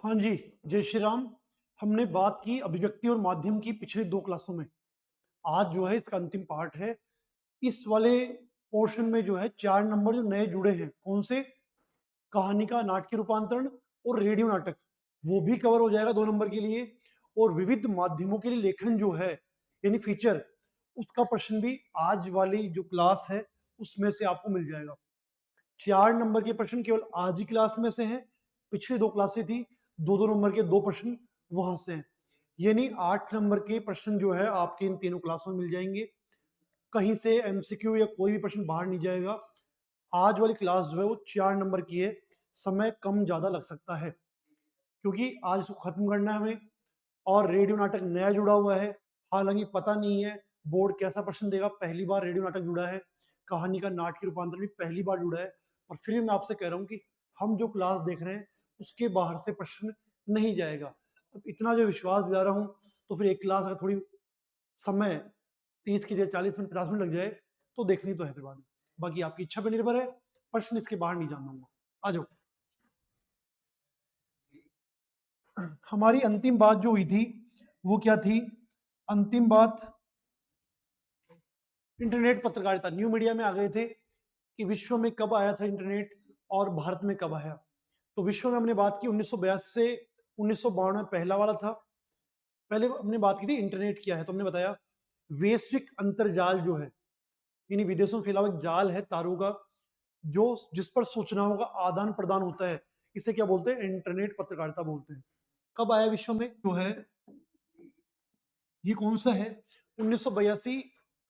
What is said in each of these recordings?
हाँ जी, जय श्री राम। हमने बात की अभिव्यक्ति और माध्यम की पिछले 2 क्लासों में। आज जो है इसका अंतिम पार्ट है। इस वाले पोर्शन में जो है 4 नंबर जो नए जुड़े हैं, कौन से? कहानी का नाटकीय रूपांतरण और रेडियो नाटक, वो भी कवर हो जाएगा 2 नंबर के लिए। और विविध माध्यमों के लिए लेखन जो है, यानी फीचर, उसका प्रश्न भी आज वाली जो क्लास है उसमें से आपको मिल जाएगा। 4 नंबर के प्रश्न केवल आज ही क्लास में से हैं। पिछली 2 क्लासें थी, 2-2 नंबर के 2 प्रश्न वहां से हैं। यानी 8 नंबर के प्रश्न जो है आपके इन तीनों क्लासों में मिल जाएंगे। कहीं से एमसीक्यू या कोई भी प्रश्न बाहर नहीं जाएगा। आज वाली क्लास जो है वो 4 नंबर की है। समय कम ज्यादा लग सकता है क्योंकि आज इसको खत्म करना है हमें। और रेडियो नाटक नया जुड़ा हुआ है, हालांकि पता नहीं है बोर्ड कैसा प्रश्न देगा। पहली बार रेडियो नाटक जुड़ा है, कहानी का नाटकीय रूपांतरण भी पहली बार जुड़ा है। और फिर मैं आपसे कह रहा हूँ कि हम जो क्लास देख रहे हैं उसके बाहर से प्रश्न नहीं जाएगा। अब इतना जो विश्वास दिला रहा हूँ, तो फिर एक क्लास अगर थोड़ी समय 30 की जगह 40 मिनट 50 मिनट लग जाए तो देखनी तो है फिर बाद में। बाकी आपकी इच्छा पर निर्भर है, प्रश्न इसके बाहर नहीं जान दूंगा। आ जाओ। हमारी अंतिम बात जो हुई थी वो क्या थी? अंतिम बात इंटरनेट पत्रकारिता, न्यू मीडिया में आ गए थे कि विश्व में कब आया था इंटरनेट और भारत में कब आया। तो विश्व में हमने बात की 1982 से 1992 पहला वाला था। पहले हमने बात की थी इंटरनेट क्या है, तो हमने बताया वैश्विक अंतरजाल जो है, यानी विदेशों में फैला हुआ एक जाल है तारों का, जो जिस पर सूचनाओं का आदान प्रदान होता है। इसे क्या बोलते हैं? इंटरनेट पत्रकारिता बोलते हैं। कब आया विश्व में जो है, ये कौन सा है? 1982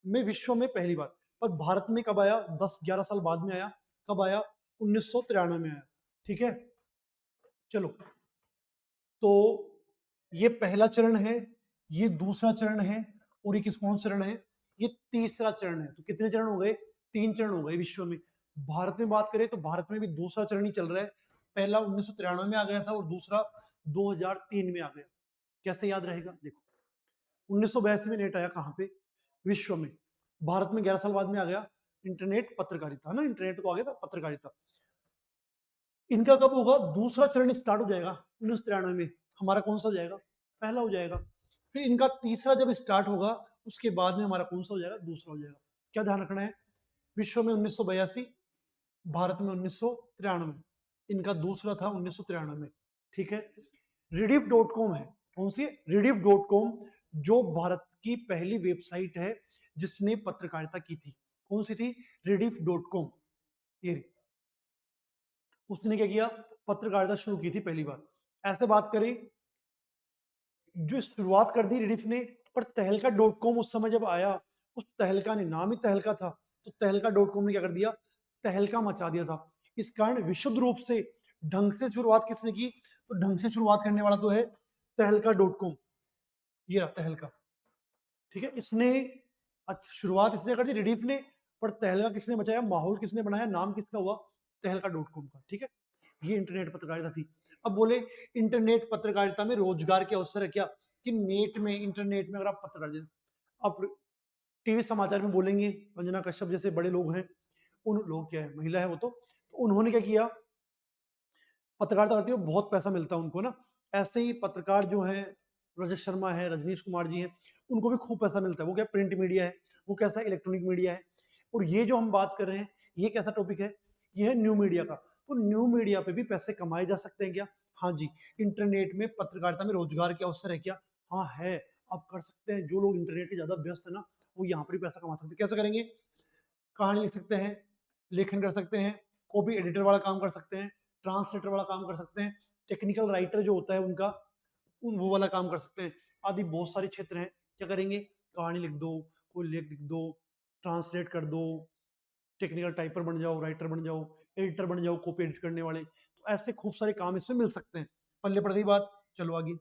में विश्व में पहली बार। पर भारत में कब आया? 10-11 साल बाद में आया। कब आया? 1993 में आया। ठीक है, चलो। तो ये पहला चरण है, ये दूसरा चरण है, और ये कौन सा चरण है? ये तीसरा चरण है। तो कितने चरण हो गए? 3 चरण हो गए विश्व में। भारत में बात करें तो भारत में भी दूसरा चरण ही चल रहा है। पहला 1993 में आ गया था और दूसरा 2003 में आ गया। कैसे याद रहेगा? देखो, 1982 में नेट आया कहाँ पे? विश्व में। भारत में 11 साल बाद में आ गया इंटरनेट पत्रकारिता, है ना। इंटरनेट को आ गया था पत्रकारिता। इनका कब होगा? दूसरा चरण स्टार्ट हो जाएगा 1993 में। हमारा कौन सा हो जाएगा? पहला हो जाएगा। फिर इनका तीसरा जब स्टार्ट होगा उसके बाद में हमारा कौन सा हो जाएगा? दूसरा हो जाएगा। क्या ध्यान रखना है? विश्व में 1982, भारत में 1993। इनका दूसरा था 1993 में। ठीक है। rediff.com है। कौन सी? rediff.com, जो भारत की पहली वेबसाइट है जिसने पत्रकारिता की थी। कौन सी थी? rediff.com। ये उसने क्या किया? पत्रकारिता शुरू की थी पहली बार। ऐसे बात करें, जो शुरुआत कर दी रिडिफ ने। पर तहलका डॉट कॉम उस समय जब आया, उस तहलका ने, नाम ही तहलका था, तो तहलका डॉट कॉम ने क्या कर दिया? तहलका मचा दिया था। इस कारण विशुद्ध रूप से ढंग से शुरुआत किसने की? तो ढंग से शुरुआत करने वाला तो है तहलका डॉट कॉम। ये रहा तहलका। ठीक है, इसने शुरुआत इसने कर दी रिडीफ ने। पर तहलका किसने मचाया? माहौल किसने बनाया? नाम किसका हुआ? तहलका डॉट कॉम का। ठीक है, ये इंटरनेट पत्रकारिता थी। अब बोले इंटरनेट पत्रकारिता में रोजगार के अवसर है क्या? कि नेट में, इंटरनेट में अगर आप पत्रकारिता, अब टीवी समाचार में बोलेंगे, अंजना कश्यप जैसे बड़े लोग हैं, उन लोग क्या है, महिला है वो, तो उन्होंने क्या किया? पत्रकारिता करती है, बहुत पैसा मिलता है उनको ना। ऐसे ही पत्रकार जो हैं, रजत शर्मा है, रजनीश कुमार जी हैं, उनको भी खूब पैसा मिलता है। वो क्या प्रिंट मीडिया है, वो कैसा इलेक्ट्रॉनिक मीडिया है। और ये जो हम बात कर रहे हैं, ये कैसा टॉपिक है? ये है न्यू मीडिया का। तो न्यू मीडिया पे भी पैसे कमाए जा सकते हैं क्या? हाँ जी। इंटरनेट में पत्रकारिता में रोजगार के अवसर है क्या? हाँ है। आप कर सकते हैं। जो लोग इंटरनेट के ज्यादा व्यस्त है ना, वो यहाँ पर भी पैसा कमा सकते हैं। कैसे करेंगे? कहानी लिख सकते हैं, लेखन कर सकते हैं, कॉपी एडिटर वाला काम कर सकते हैं, ट्रांसलेटर वाला काम कर सकते हैं, टेक्निकल राइटर जो होता है उनका, वो वाला काम कर सकते हैं, आदि बहुत सारे क्षेत्र हैं। क्या करेंगे? कहानी लिख दो, कोई लेख लिख दो, ट्रांसलेट कर दो, टेक्निकल टाइपर बन जाओ, राइटर बन जाओ, एडिटर बन जाओ, कॉपी एडिट करने वाले। तो ऐसे खूब सारे काम इसमें मिल सकते हैं। पल्ले पड़ गई बात। चलो आगे।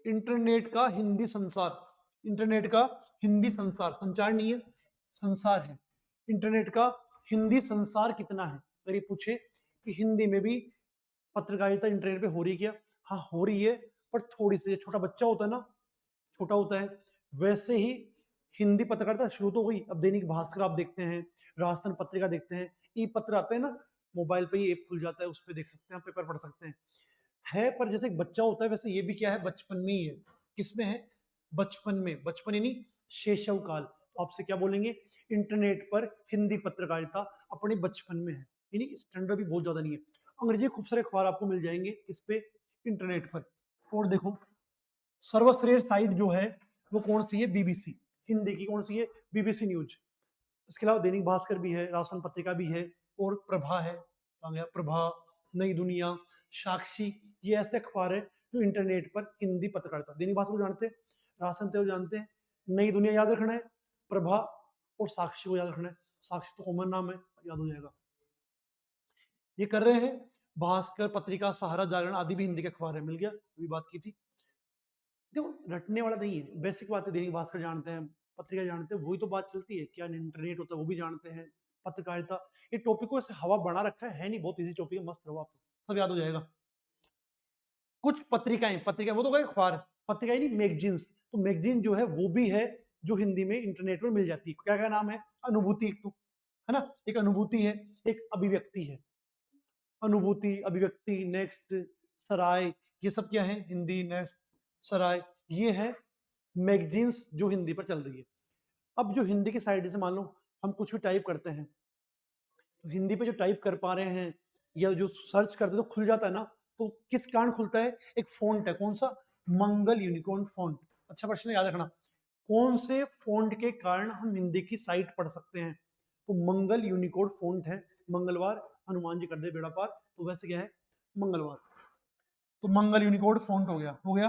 इंटरनेट का हिंदी संसार, इंटरनेट का हिंदी संसार, संचार नहीं है, संसार है। इंटरनेट का हिंदी संसार कितना है? अगर ये पूछे कि हिंदी में भी पत्रकारिता इंटरनेट पे हो रही है क्या? हाँ हो रही है, पर थोड़ी सी। छोटा बच्चा होता है ना, छोटा होता है, वैसे ही हिंदी पत्रकारिता शुरू तो हुई, अब दैनिक भास्कर आप देखते हैं, राजस्थान पत्रिका देखते हैं, ई पत्र आते हैं ना, मोबाइल पे ही ऐप खुल जाता है, उस पे देख सकते हैं, आप पेपर पढ़ सकते हैं। पर जैसे एक बच्चा होता है वैसे ये भी क्या है, बचपन में ही है। किसमें है? बचपन में। बचपन यानी शैशव काल। तो आपसे क्या बोलेंगे? इंटरनेट पर हिंदी पत्रकारिता अपने बचपन में है, यानी स्टैंडर्ड भी बहुत ज्यादा नहीं है। अंग्रेजी खूब सारे अखबार आपको मिल जाएंगे इस पे, इंटरनेट पर। और देखो, सर्वश्रेष्ठ साइट जो है वो कौन सी है? बीबीसी। हिंदी की कौन सी है? BBC news. इसके अलावा दैनिक भास्कर भी है, राजस्थान पत्रिका भी है, और प्रभा है, आ गया प्रभा, नई दुनिया, साक्षी। ये ऐसे अखबार है जो इंटरनेट पर हिंदी पत्रकारिता। दैनिक भास्कर को जानते हैं, राजस्थान को जानते हैं, नई दुनिया याद रखना है, प्रभा और साक्षी को याद रखना है। साक्षी तो कॉमन नाम है, याद हो जाएगा। ये कर रहे हैं। भास्कर पत्रिका, सहारा, जागरण आदि भी हिंदी के अखबार है। मिल गया, अभी बात की थी। देखो, रटने वाला नहीं है, बेसिक बात है। दैनिक भास्कर जानते हैं, पत्रिका जानते हैं, वही तो बात चलती है। क्या इंटरनेट होता है वो भी जानते हैं, पत्रकारिता। ये टॉपिक को ऐसे हवा बना रखा है नहीं, बहुत इजी टॉपिक है, मस्त रहो आप, सब याद हो जाएगा। कुछ पत्रिकाएं, पत्रिका वो तो गए अखबार, पत्रिकाएं नहीं, मैगजीन्स। तो मैगजीन जो है वो भी है, जो हिंदी में इंटरनेट पर मिल जाती है। क्या क्या नाम है? अनुभूति एक तो है ना, एक अनुभूति है, एक अभिव्यक्ति है। अनुभूति, अभिव्यक्ति, नेक्स्ट, सराय, ये सब क्या है? हिंदी। नेक्स्ट, सराय, ये है मैगजीन्स जो हिंदी पर चल रही है। अब जो हिंदी की साइड से मान लो हम कुछ भी टाइप करते हैं, तो हिंदी पे जो टाइप कर पा रहे हैं या जो सर्च करते हैं तो खुल जाता है ना। तो किस कारण खुलता है? एक फॉन्ट है, कौन सा? मंगल यूनिकोड फॉन्ट। अच्छा प्रश्न है, याद रखना। कौन से फॉन्ट के कारण हम हिंदी की साइट पढ़ सकते हैं? तो मंगल यूनिकोड फॉन्ट है। मंगलवार हनुमान जी कर दे बेड़ा पार, तो वैसे क्या है? मंगलवार। तो मंगल यूनिकोड फॉन्ट हो गया, हो गया,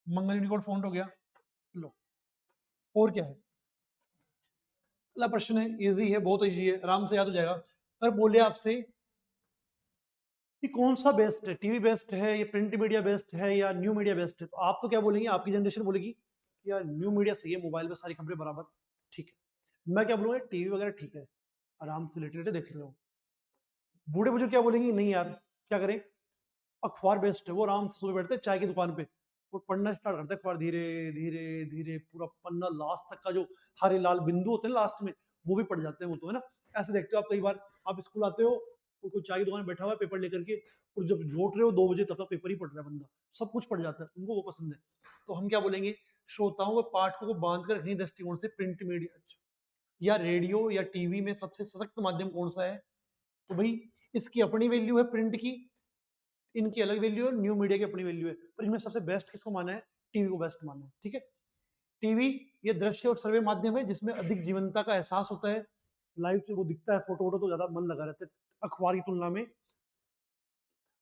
मंगल यूनिकोड फॉन्ट हो गया। लो, और क्या है? अगला प्रश्न है, इजी है, बहुत इजी है, आराम से याद हो जाएगा। अगर बोले आपसे कि कौन सा बेस्ट है, टीवी बेस्ट है या प्रिंट मीडिया बेस्ट है या न्यू मीडिया बेस्ट है, तो आप तो क्या बोलेंगे? आपकी जनरेशन बोलेगी कि यार न्यू मीडिया सही है, मोबाइल पे सारी खबरें बराबर। ठीक है। मैं क्या बोलूंगा? टीवी वगैरह ठीक है, आराम से लेटे लेटे देख रहे हो। बूढ़े बुजुर्ग क्या बोलेंगे? नहीं यार, क्या करें, अखबार बेस्ट है। वो आराम से सुबह बैठते हैं चाय की दुकान पे और पढ़ना स्टार्ट करते हैं अखबार, धीरे धीरे धीरे पूरा पन्ना लास्ट तक का, जो हरे लाल बिंदु होते हैं लास्ट में, वो भी पढ़ जाते हैं वो तो, है ना। ऐसे देखते हो आप, कई बार आप स्कूल आते हो और कोई चाय की दुकान में बैठा हुआ है पेपर लेकर के, और जब लौट रहे हो 2 बजे तब तक पेपर ही पढ़ रहा है बंदा, सब कुछ पढ़ जाता है, उनको वो पसंद है। तो हम क्या बोलेंगे? श्रोताओं व पाठकों को बांध कर रखने दृष्टिकोण से प्रिंट मीडिया अच्छा, या रेडियो या टीवी में सबसे सशक्त माध्यम कौन सा है? तो भाई, इसकी अपनी वैल्यू है प्रिंट की, इनकी अलग वैल्यू है, न्यू मीडिया की अपनी वैल्यू है, पर इनमें सबसे बेस्ट किसको माना है? टीवी को बेस्ट माना है। ठीक है। टीवी ये दृश्य और सर्वे माध्यम है जिसमें अधिक जीवंतता का एहसास होता है, लाइव से वो दिखता है, फोटो वोटो तो ज्यादा मन लगा रहता है अखबार की तुलना में,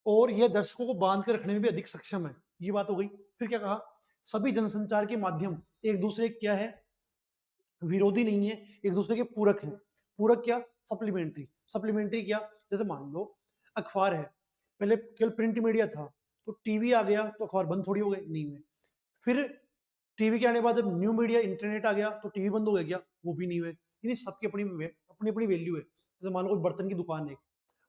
और यह दर्शकों को बांध कर रखने में भी अधिक सक्षम है। ये बात हो गई। फिर क्या कहा? सभी जनसंचार के माध्यम एक दूसरे क्या है? विरोधी नहीं है, एक दूसरे के पूरक हैं। पूरक क्या? सप्लीमेंट्री। सप्लीमेंट्री क्या? जैसे मान लो अखबार है, पहले केवल प्रिंट मीडिया था, तो टीवी आ गया तो अखबार बंद थोड़ी हो गए, नहीं हुए। फिर टीवी के आने के बाद जब न्यू मीडिया इंटरनेट आ गया तो टीवी बंद हो गया क्या? वो भी नहीं हुए। यानी सबकी अपनी अपनी अपनी वैल्यू है। जैसे मान लो कोई बर्तन की दुकान है,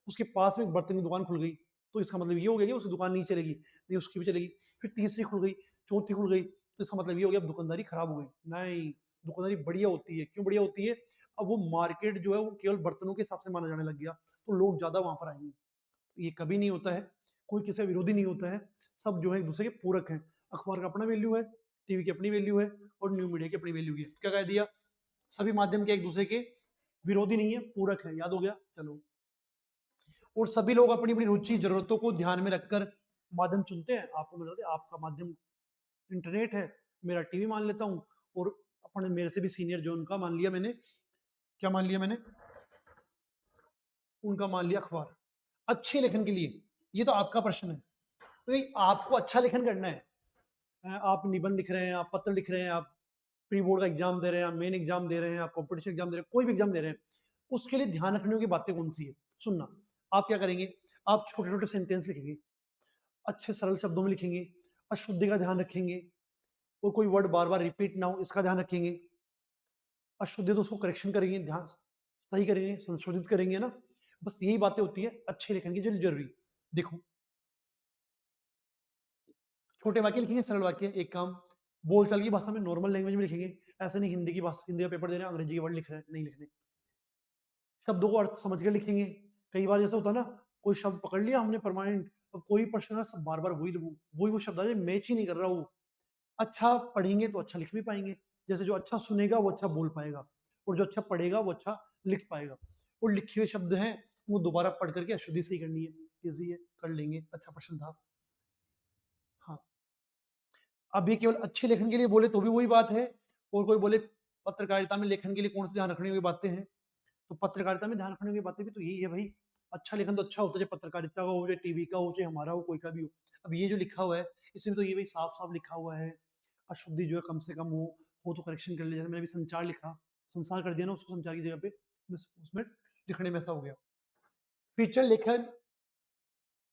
उसके पास में एक बर्तन की दुकान खुल गई, तो इसका मतलब ये हो गया कि उसकी दुकान नहीं चलेगी, नहीं उसकी भी चलेगी। फिर तीसरी खुल गई, चौथी खुल गई, तो इसका मतलब ये हो गया अब दुकानदारी खराब हो गई। नहीं, दुकानदारी बढ़िया होती है। क्यों बढ़िया होती है? अब वो मार्केट जो है वो केवल बर्तनों के हिसाब से माना जाने लग गया, तो लोग ज्यादा वहां पर आएंगे। ये कभी नहीं होता है, कोई किसी का विरोधी नहीं होता है, सब जो है एक दूसरे के पूरक हैं। अखबार का अपना वैल्यू है, टीवी की अपनी वैल्यू है, और न्यू मीडिया की अपनी वैल्यू है। क्या कह दिया? सभी माध्यम के एक दूसरे के विरोधी नहीं है, पूरक है। याद हो गया? चलो। और सभी लोग अपनी अपनी रुचि जरूरतों को ध्यान में रखकर माध्यम चुनते हैं। आपको मिल रहा है, आपका माध्यम इंटरनेट है, मेरा टीवी मान लेता हूँ, और अपने मेरे से भी सीनियर जो उनका मान लिया मैंने, क्या मान लिया मैंने? उनका मान लिया अखबार। अच्छे लेखन के लिए, ये तो आपका प्रश्न है, तो भाई आपको अच्छा लेखन करना है। आप निबंध लिख रहे हैं, आप पत्र लिख रहे हैं, आप प्री बोर्ड का एग्जाम दे रहे हैं, आप मेन एग्जाम दे रहे हैं, आप कॉम्पिटिशन एग्जाम दे रहे हैं, कोई भी एग्जाम दे रहे हैं, उसके लिए ध्यान रखने की बातें कौन सी है? सुनना। आप क्या करेंगे? आप छोटे छोटे सेंटेंस लिखेंगे, अच्छे सरल शब्दों में लिखेंगे, अशुद्धि का ध्यान रखेंगे, और कोई वर्ड बार बार रिपीट ना हो इसका ध्यान रखेंगे। अशुद्धि तो उसको करेक्शन करेंगे, ध्यान सही करेंगे, संशोधित करेंगे ना। बस यही बातें होती है अच्छे लेखन की जो जरूरी। देखो, छोटे वाक्य लिखेंगे, सरल वाक्य, एक काम। बोलचाल की भाषा में नॉर्मल लैंग्वेज में लिखेंगे, ऐसे नहीं हिंदी की भाषा, हिंदी का पेपर दे रहे हैं अंग्रेजी के वर्ड लिख रहे हैं, नहीं लिखने। शब्दों को अर्थ समझ के लिखेंगे। कई बार जैसे होता है ना, कोई शब्द पकड़ लिया हमने परमानेंट, और कोई प्रश्न ना सब बार बार वही वो शब्द आ रहे, मैच ही नहीं कर रहा वो। अच्छा पढ़ेंगे तो अच्छा लिख भी पाएंगे। जैसे जो अच्छा सुनेगा वो अच्छा बोल पाएगा, और जो अच्छा पढ़ेगा वो अच्छा लिख पाएगा। और लिखे हुए शब्द हैं वो दोबारा पढ़ करके अशुद्धि सही करनी है, इजी है, कर लेंगे। अच्छा प्रश्न था। हाँ, अब ये केवल अच्छे लेखन के लिए बोले तो भी वही बात है, और कोई बोले पत्रकारिता में लेखन के लिए कौन सी ध्यान रखने वाली बातें हैं, तो पत्रकारिता में ध्यान रखने की बातें भी तो यही है भाई। अच्छा लेखन तो अच्छा होता है, चाहे पत्रकारिता का हो, चाहे टीवी का हो, चाहे हमारा हो, कोई का भी हो। अब ये जो लिखा हुआ है इसमें तो ये भाई साफ साफ लिखा हुआ है, अशुद्धि जो है कम से कम हो तो करेक्शन कर ले। जैसे मैंने अभी संचार लिखा, संसार कर दिया ना उसको, संचार की जगह पे उसमें लिखने में ऐसा हो गया। फीचर लेखन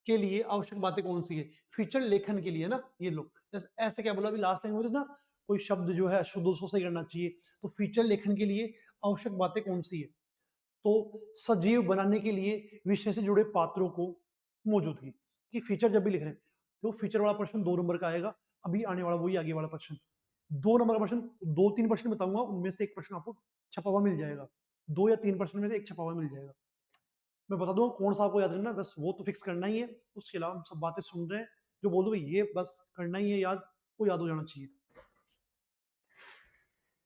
के लिए आवश्यक बातें कौन सी है? फीचर लेखन के लिए ना, ये लोग जैसे ऐसे क्या बोला अभी लास्ट टाइम होता ना, कोई शब्द जो है शुद्ध उसको सही करना चाहिए, तो फीचर लेखन के लिए आवश्यक बातें कौन सी है? तो सजीव बनाने के लिए विषय से जुड़े पात्रों को मौजूदगी कि फीचर जब भी लिख रहे हैं तो फीचर वाला प्रश्न 2 नंबर का आएगा। अभी आने वाला वही आगे वाला प्रश्न 2 नंबर का प्रश्न, 2-3 प्रश्न बताऊंगा, उनमें से एक प्रश्न आपको छपा हुआ मिल जाएगा। 2 या 3 प्रश्न में से एक छपा हुआ मिल जाएगा। मैं बता दूंगा कौन सा आपको याद करना है, बस वो तो फिक्स करना ही है। उसके अलावा हम सब बातें सुन रहे हैं, जो बोल दो भाई ये बस करना ही है याद, वो याद हो जाना चाहिए।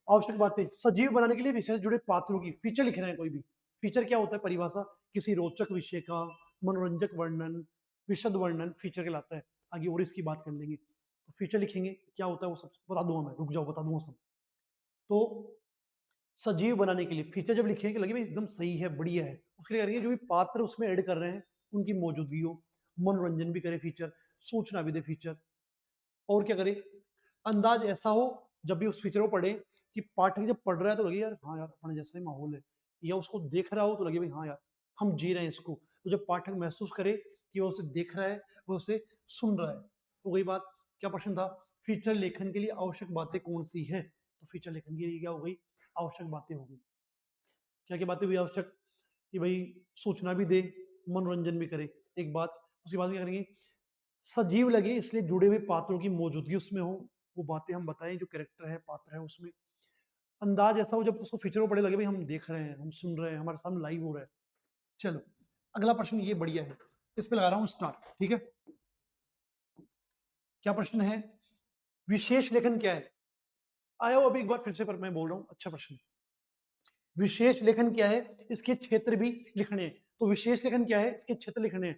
आवश्यक बातें सजीव बनाने के लिए विषय से जुड़े पात्रों की फीचर लिख रहे हैं कोई भी। फीचर क्या होता है? परिभाषा किसी रोचक विषय का मनोरंजक वर्णन, विशद वर्णन फीचर कहलाता है। आगे और इसकी बात कर लेंगे। तो फीचर लिखेंगे क्या होता है वो सब बता दूंगा मैं, रुक जाओ बता दूंगा सब। तो सजीव बनाने के लिए फीचर जब लिखेंगे कि लगे भाई एकदम सही है, बढ़िया है, उसके लिए करेंगे जो भी पात्र उसमें ऐड कर रहे हैं उनकी मौजूदगी हो, मनोरंजन भी करे फीचर, सूचना भी दे फीचर। और क्या करे? अंदाज ऐसा हो जब भी उस फीचर को पढ़े कि पाठक जब पढ़ रहा है तो लगे यार हाँ यार अपने जैसा ही माहौल है, या उसको देख रहा हो तो लगे भाई हाँ यार हम जी रहे हैं इसको। तो जब पाठक महसूस करे कि वो उसे देख रहा है, वो उसे सुन रहा है। तो वही बात, क्या प्रश्न था? फीचर लेखन के लिए आवश्यक बातें कौन सी है? तो फीचर लेखन के लिए क्या हो गई? आवश्यक बातें हो गई। क्या क्या बातें हुई आवश्यक? कि भाई सूचना भी दे, मनोरंजन भी करे, एक बात। उसके बाद क्या करेंगे? सजीव लगे इसलिए जुड़े हुए पात्रों की मौजूदगी उसमें हो, वो बातें हम बताएं जो कैरेक्टर है, पात्र है उसमें। अंदाज ऐसा हो जब उसको फीचर को पढ़े लगे भाई हम देख रहे हैं, हम सुन रहे हैं, हमारे सामने लाइव हो रहा है। चलो अगला प्रश्न ये बढ़िया है, इस पे लगा रहा हूं स्टार, ठीक है। क्या प्रश्न है? विशेष लेखन क्या है? आया हो अभी एक बार फिर से, पर मैं बोल रहा हूं अच्छा प्रश्न। विशेष लेखन क्या है? इसके क्षेत्र भी लिखने हैं। तो विशेष लेखन क्या है? इसके क्षेत्र लिखने हैं।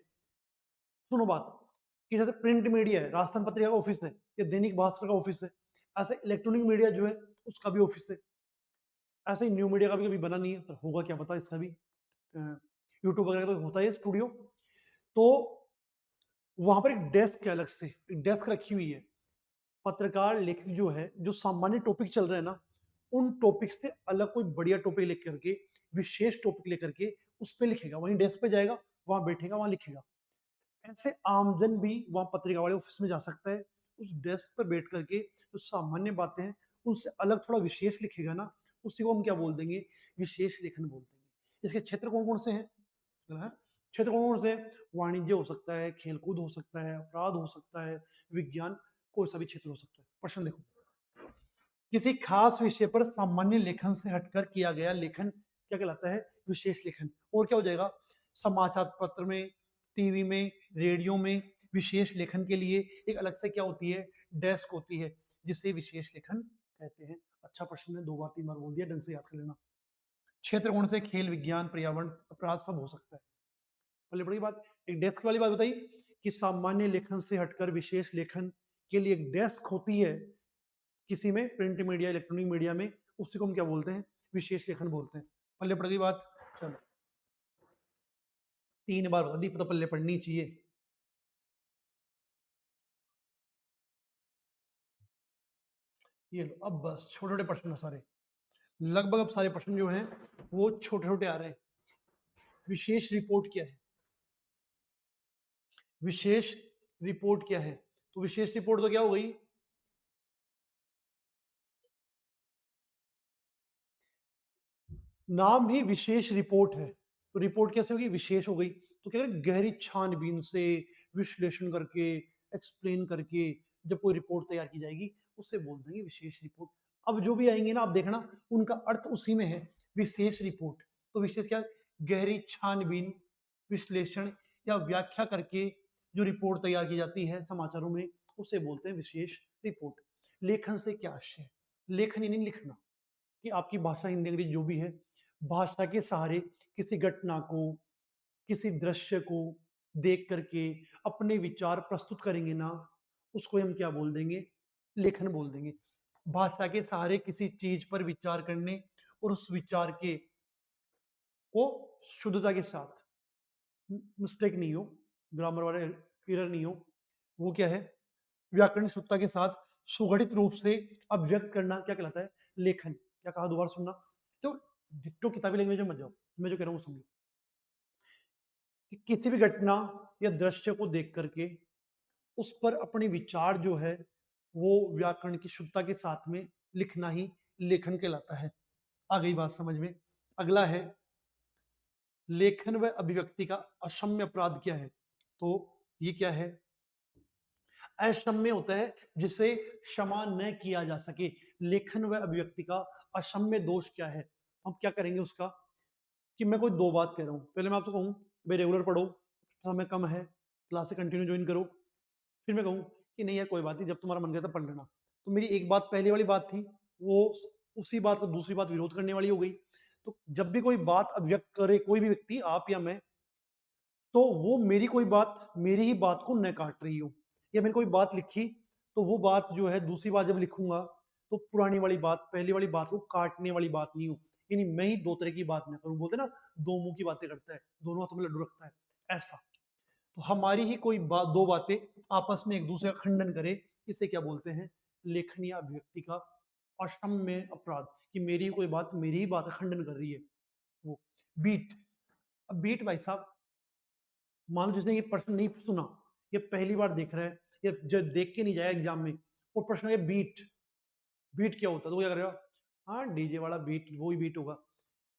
सुनो बात, कि जैसे प्रिंट मीडिया है, राजस्थान पत्रिका का ऑफिस है, या दैनिक भास्कर का ऑफिस है, ऐसे इलेक्ट्रॉनिक मीडिया जो है उसका भी ऑफिस है। ऐसे ही न्यू मीडिया का भी कभी बना नहीं है, पर होगा क्या पता इसका भी। यूट्यूब वगैरह का तो होता है स्टूडियो। तो वहां पर एक डेस्क है, अलग से एक डेस्क रखी हुई है। पत्रकार लेखक जो है, जो सामान्य टॉपिक चल रहे हैं ना, उन टॉपिक से अलग कोई बढ़िया टॉपिक लेकर के, विशेष टॉपिक लेकर के उस पर लिखेगा, वहीं डेस्क पे जाएगा, वहां बैठेगा, वहां लिखेगा। ऐसे आमजन भी वहां पत्रिका वाले ऑफिस में जा सकता है, उस डेस्क पर बैठ करके जो सामान्य बातें हैं उनसे अलग थोड़ा विशेष लिखेगा ना, उसी को हम क्या बोल देंगे? विशेष लेखन बोल देंगे। इसके क्षेत्र कौन कौन से हैं? है? क्षेत्र कौन कौन से हैं? वाणिज्य हो सकता है, खेलकूद हो सकता है, अपराध हो सकता है, विज्ञान, कोई सा भी क्षेत्र हो सकता है। प्रश्न देखो, किसी खास विषय पर सामान्य लेखन से हटकर किया गया लेखन क्या कहलाता है? विशेष लेखन। और क्या हो जाएगा? समाचार पत्र में, टीवी में, रेडियो में विशेष लेखन के लिए एक अलग से क्या होती है? डेस्क होती है, जिसे विशेष लेखन कहते हैं। अच्छा प्रश्न है, 2 बार 3 बार बोल दिया, ढंग से याद कर लेना। क्षेत्र कौन से? खेल, विज्ञान, पर्यावरण, अपराध, सब हो सकता है। पहले बड़ी बात, एक डेस्क वाली बात बताई कि सामान्य लेखन से हटकर विशेष लेखन के लिए एक डेस्क होती है किसी में, प्रिंट मीडिया, इलेक्ट्रॉनिक मीडिया में, उसी को हम क्या बोलते हैं? विशेष लेखन बोलते हैं। पल्ले पड़ गई बात। चलो 3 बार बता दी, तो पल्ले पढ़नी चाहिए। ये लो, अब बस छोटे छोटे प्रश्न है सारे, लगभग अब सारे प्रश्न जो हैं वो छोटे छोटे आ रहे हैं। विशेष रिपोर्ट क्या है? विशेष रिपोर्ट क्या है? तो विशेष रिपोर्ट तो क्या हो गई? नाम ही विशेष रिपोर्ट है, तो रिपोर्ट कैसे होगी? विशेष हो गई। तो क्या करें? गहरी छानबीन से, विश्लेषण करके, एक्सप्लेन करके जब कोई रिपोर्ट तैयार की जाएगी, उसे बोल देंगे विशेष रिपोर्ट। अब जो भी आएंगे ना आप देखना उनका अर्थ उसी में है, विशेष रिपोर्ट। तो विशेष क्या, गहरी छानबीन, विश्लेषण या व्याख्या करके जो रिपोर्ट तैयार की जाती है समाचारों में, उसे बोलते हैं विशेष रिपोर्ट। लेखन से क्या आशय है, लेखन यानी लिखना, कि आपकी भाषा हिंदी अंग्रेजी जो भी है, भाषा के सहारे किसी घटना को, किसी दृश्य को देख करके अपने विचार प्रस्तुत करेंगे ना, उसको हम क्या बोल देंगे, लेखन बोल देंगे। भाषा के सहारे किसी चीज पर विचार करने और उस विचार के को शुद्धता के साथ, मिस्टेक नहीं हो, ग्रामर वाला एरर नहीं हो, वो क्या है, व्याकरण शुद्धता के साथ सुगठित रूप से अभिव्यक्त करना क्या कहलाता है, लेखन। क्या कहा, दोबारा सुनना। तो डिट्टो किताबी लैंग्वेज में मत जाओ, मैं जो कह रहा हूँ वो समझो। कि किसी भी घटना या दृश्य को देख करके उस पर अपने विचार जो है वो व्याकरण की शुद्धता के साथ में लिखना ही लेखन कहलाता है। आ गई बात समझ में। अगला है, लेखन व अभिव्यक्ति का अक्षम्य अपराध क्या है। तो ये क्या है, अक्षम्य होता है जिसे क्षमा न किया जा सके। लेखन व अभिव्यक्ति का अक्षम्य दोष क्या है, हम क्या करेंगे उसका, कि मैं कोई दो बात कह रहा हूं, पहले मैं आपसे कहूं भाई रेगुलर पढ़ो, समय कम है, क्लास से कंटिन्यू ज्वाइन करो, फिर मैं कहूं कि नहीं यार कोई बात नहीं, जब तुम्हारा मन करता पढ़ लेना। तो मेरी एक बात पहले वाली बात थी, वो उसी बात को दूसरी बात विरोध करने वाली हो गई। तो जब भी कोई बात अभिव्यक्त करे कोई भी व्यक्ति, आप या मैं, तो वो मेरी कोई बात, मेरी ही बात को न काट रही हो, या मैंने कोई बात लिखी तो वो बात जो है दूसरी बार जब लिखूंगा तो पुरानी वाली बात पहली वाली बात को काटने वाली बात नहीं हो, यानी मैं ही दो तरह की बात ना करूं, बोलते ना दो मुंह की बातें करता है, दोनों हाथों में लड्डू रखता है, ऐसा। तो हमारी ही कोई बात, दो बातें आपस में एक दूसरे का खंडन करे, इसे क्या बोलते हैं, लेखन या अभिव्यक्ति का अक्षम्य अपराध, कि मेरी कोई बात, मेरी ही बात का खंडन कर रही है वो। बीट, अब बीट भाई साहब, मान लो जिसने ये प्रश्न नहीं सुना, ये पहली बार देख रहा है, या जो देख के नहीं जाएगा एग्जाम में, और प्रश्न है बीट, बीट क्या होता है, तो वो क्या करेगा, हाँ डीजे वाला बीट, वो ही बीट होगा।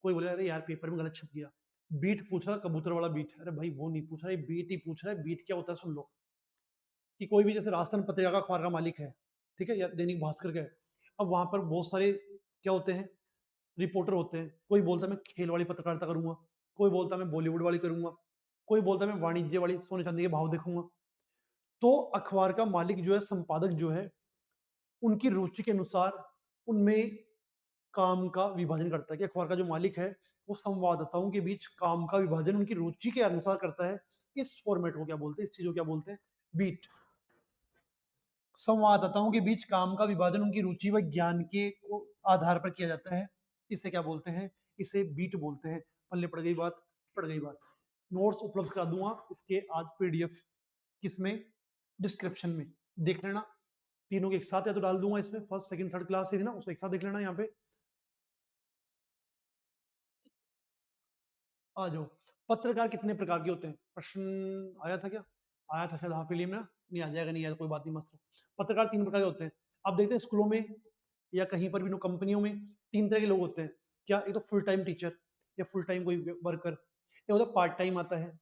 कोई बोले अरे यार पेपर में गलत छप गया, बीट पूछ रहा कबूतर वाला बीट, अरे भाई वो नहीं पूछ रहा है, बीट ही पूछ रहा है, बीट क्या होता है सुन लो। कि कोई भी जैसे राजस्थान पत्रिका का अखबार का मालिक है, ठीक है, या दैनिक भास्कर का है, अब वहां पर बहुत सारे क्या होते हैं, रिपोर्टर होते हैं, कोई बोलता है मैं खेल वाली पत्रकारिता करूंगा, कोई बोलता है मैं बॉलीवुड वाली करूंगा, कोई बोलता है मैं वाणिज्य वाली सोने चांदी के भाव देखूंगा। तो अखबार का मालिक जो है, संपादक जो है, उनकी रुचि के अनुसार उनमें काम का विभाजन करता है, कि अखबार का जो मालिक है वो संवाददाताओं के बीच काम का विभाजन उनकी रुचि के अनुसार करता है। इस फॉर्मेट को क्या बोलते हैं, इस चीज को क्या बोलते हैं, बीट। संवाददाताओं के बीच काम का विभाजन उनकी रुचि व ज्ञान के आधार पर किया जाता है, इसे क्या बोलते हैं, इसे बीट बोलते हैं। पल्ले पड़ गई बात, पड़ गई बात। नोट्स उपलब्ध करा दूंगा इसके आज पीडीएफ, किसमें, डिस्क्रिप्शन में देख लेना, तीनों के एक साथ या तो डाल दूंगा इसमें, फर्स्ट सेकंड थर्ड क्लास थी ना, उसको एक साथ देख लेना। यहाँ पे आ जाओ, पत्रकार कितने प्रकार के होते हैं, प्रश्न आया था क्या, आया था शायद हाफ इयरली में ना, नहीं आ जाएगा, नहीं आया कोई बात नहीं, मस्त। पत्रकार तीन प्रकार के होते हैं, आप देखते हैं स्कूलों में या कहीं पर भी कंपनियों में तीन तरह के लोग होते हैं। क्या, एक तो फुल टाइम टीचर या फुल टाइम कोई वर्कर, एक होता है पार्ट टाइम आता है,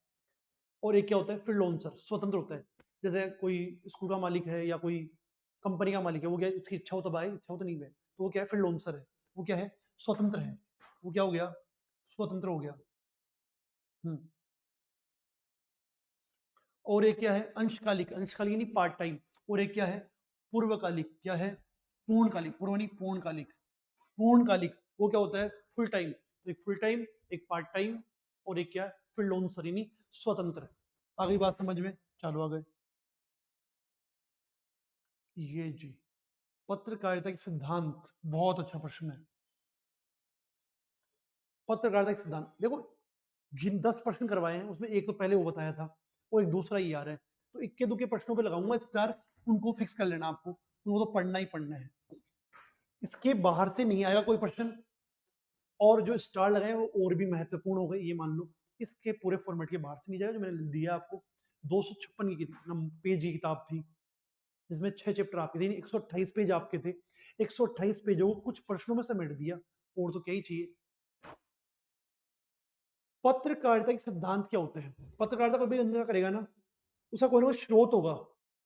और एक क्या होता है फ्रीलांसर, स्वतंत्र होता है। जैसे कोई स्कूल का मालिक है या कोई कंपनी का मालिक है, वो क्या है, उसकी इच्छा हो तब आए, इच्छा हो तो नहीं है, तो वो क्या है, फ्रीलांसर है, वो क्या है, स्वतंत्र है, वो क्या हो गया, स्वतंत्र हो गया। हम्म। और एक क्या है, अंशकालिक, अंशकालिक यानी पार्ट टाइम। और एक क्या है, पूर्वकालिक, क्या है, पूर्णकालिक, पूर्व नहीं पूर्णकालिक, पूर्णकालिक वो क्या होता है, फुल टाइम। तो एक फुल टाइम, एक पार्ट टाइम, और एक क्या है, फ्रीलांसर यानी स्वतंत्र। आ गई बात समझ में, चलो आ गए। ये जी, पत्रकारिता के सिद्धांत, बहुत अच्छा प्रश्न है। पत्रकारिता के सिद्धांत देखो, जिन 10 प्रश्न करवाए हैं उसमें एक तो पहले वो बताया था, और एक दूसरा ये आ रहा है, तो इक्के दुक्के प्रश्नों पे लगाऊंगा स्टार, उनको फिक्स कर लेना आपको, उनको तो पढ़ना ही पढ़ना है, इसके बाहर से नहीं आएगा कोई प्रश्न। और जो स्टार लगाए वो और भी महत्वपूर्ण हो गए, ये मान लो, इसके पूरे फॉर्मेट के बाहर से नहीं जाएगा। जो मैंने दिया आपको 256 की पेज की किताब थी, जिसमें 6 चैप्टर आपके थे, 128 पेज आपके थे, 128 पेजों को कुछ प्रश्नों में समेट दिया, और तो क्या ही चाहिए। पत्रकारिता के सिद्धांत क्या होते हैं, पत्रकारिता कोई भी अंदर करेगा ना, उसका कोई ना कोई स्रोत होगा,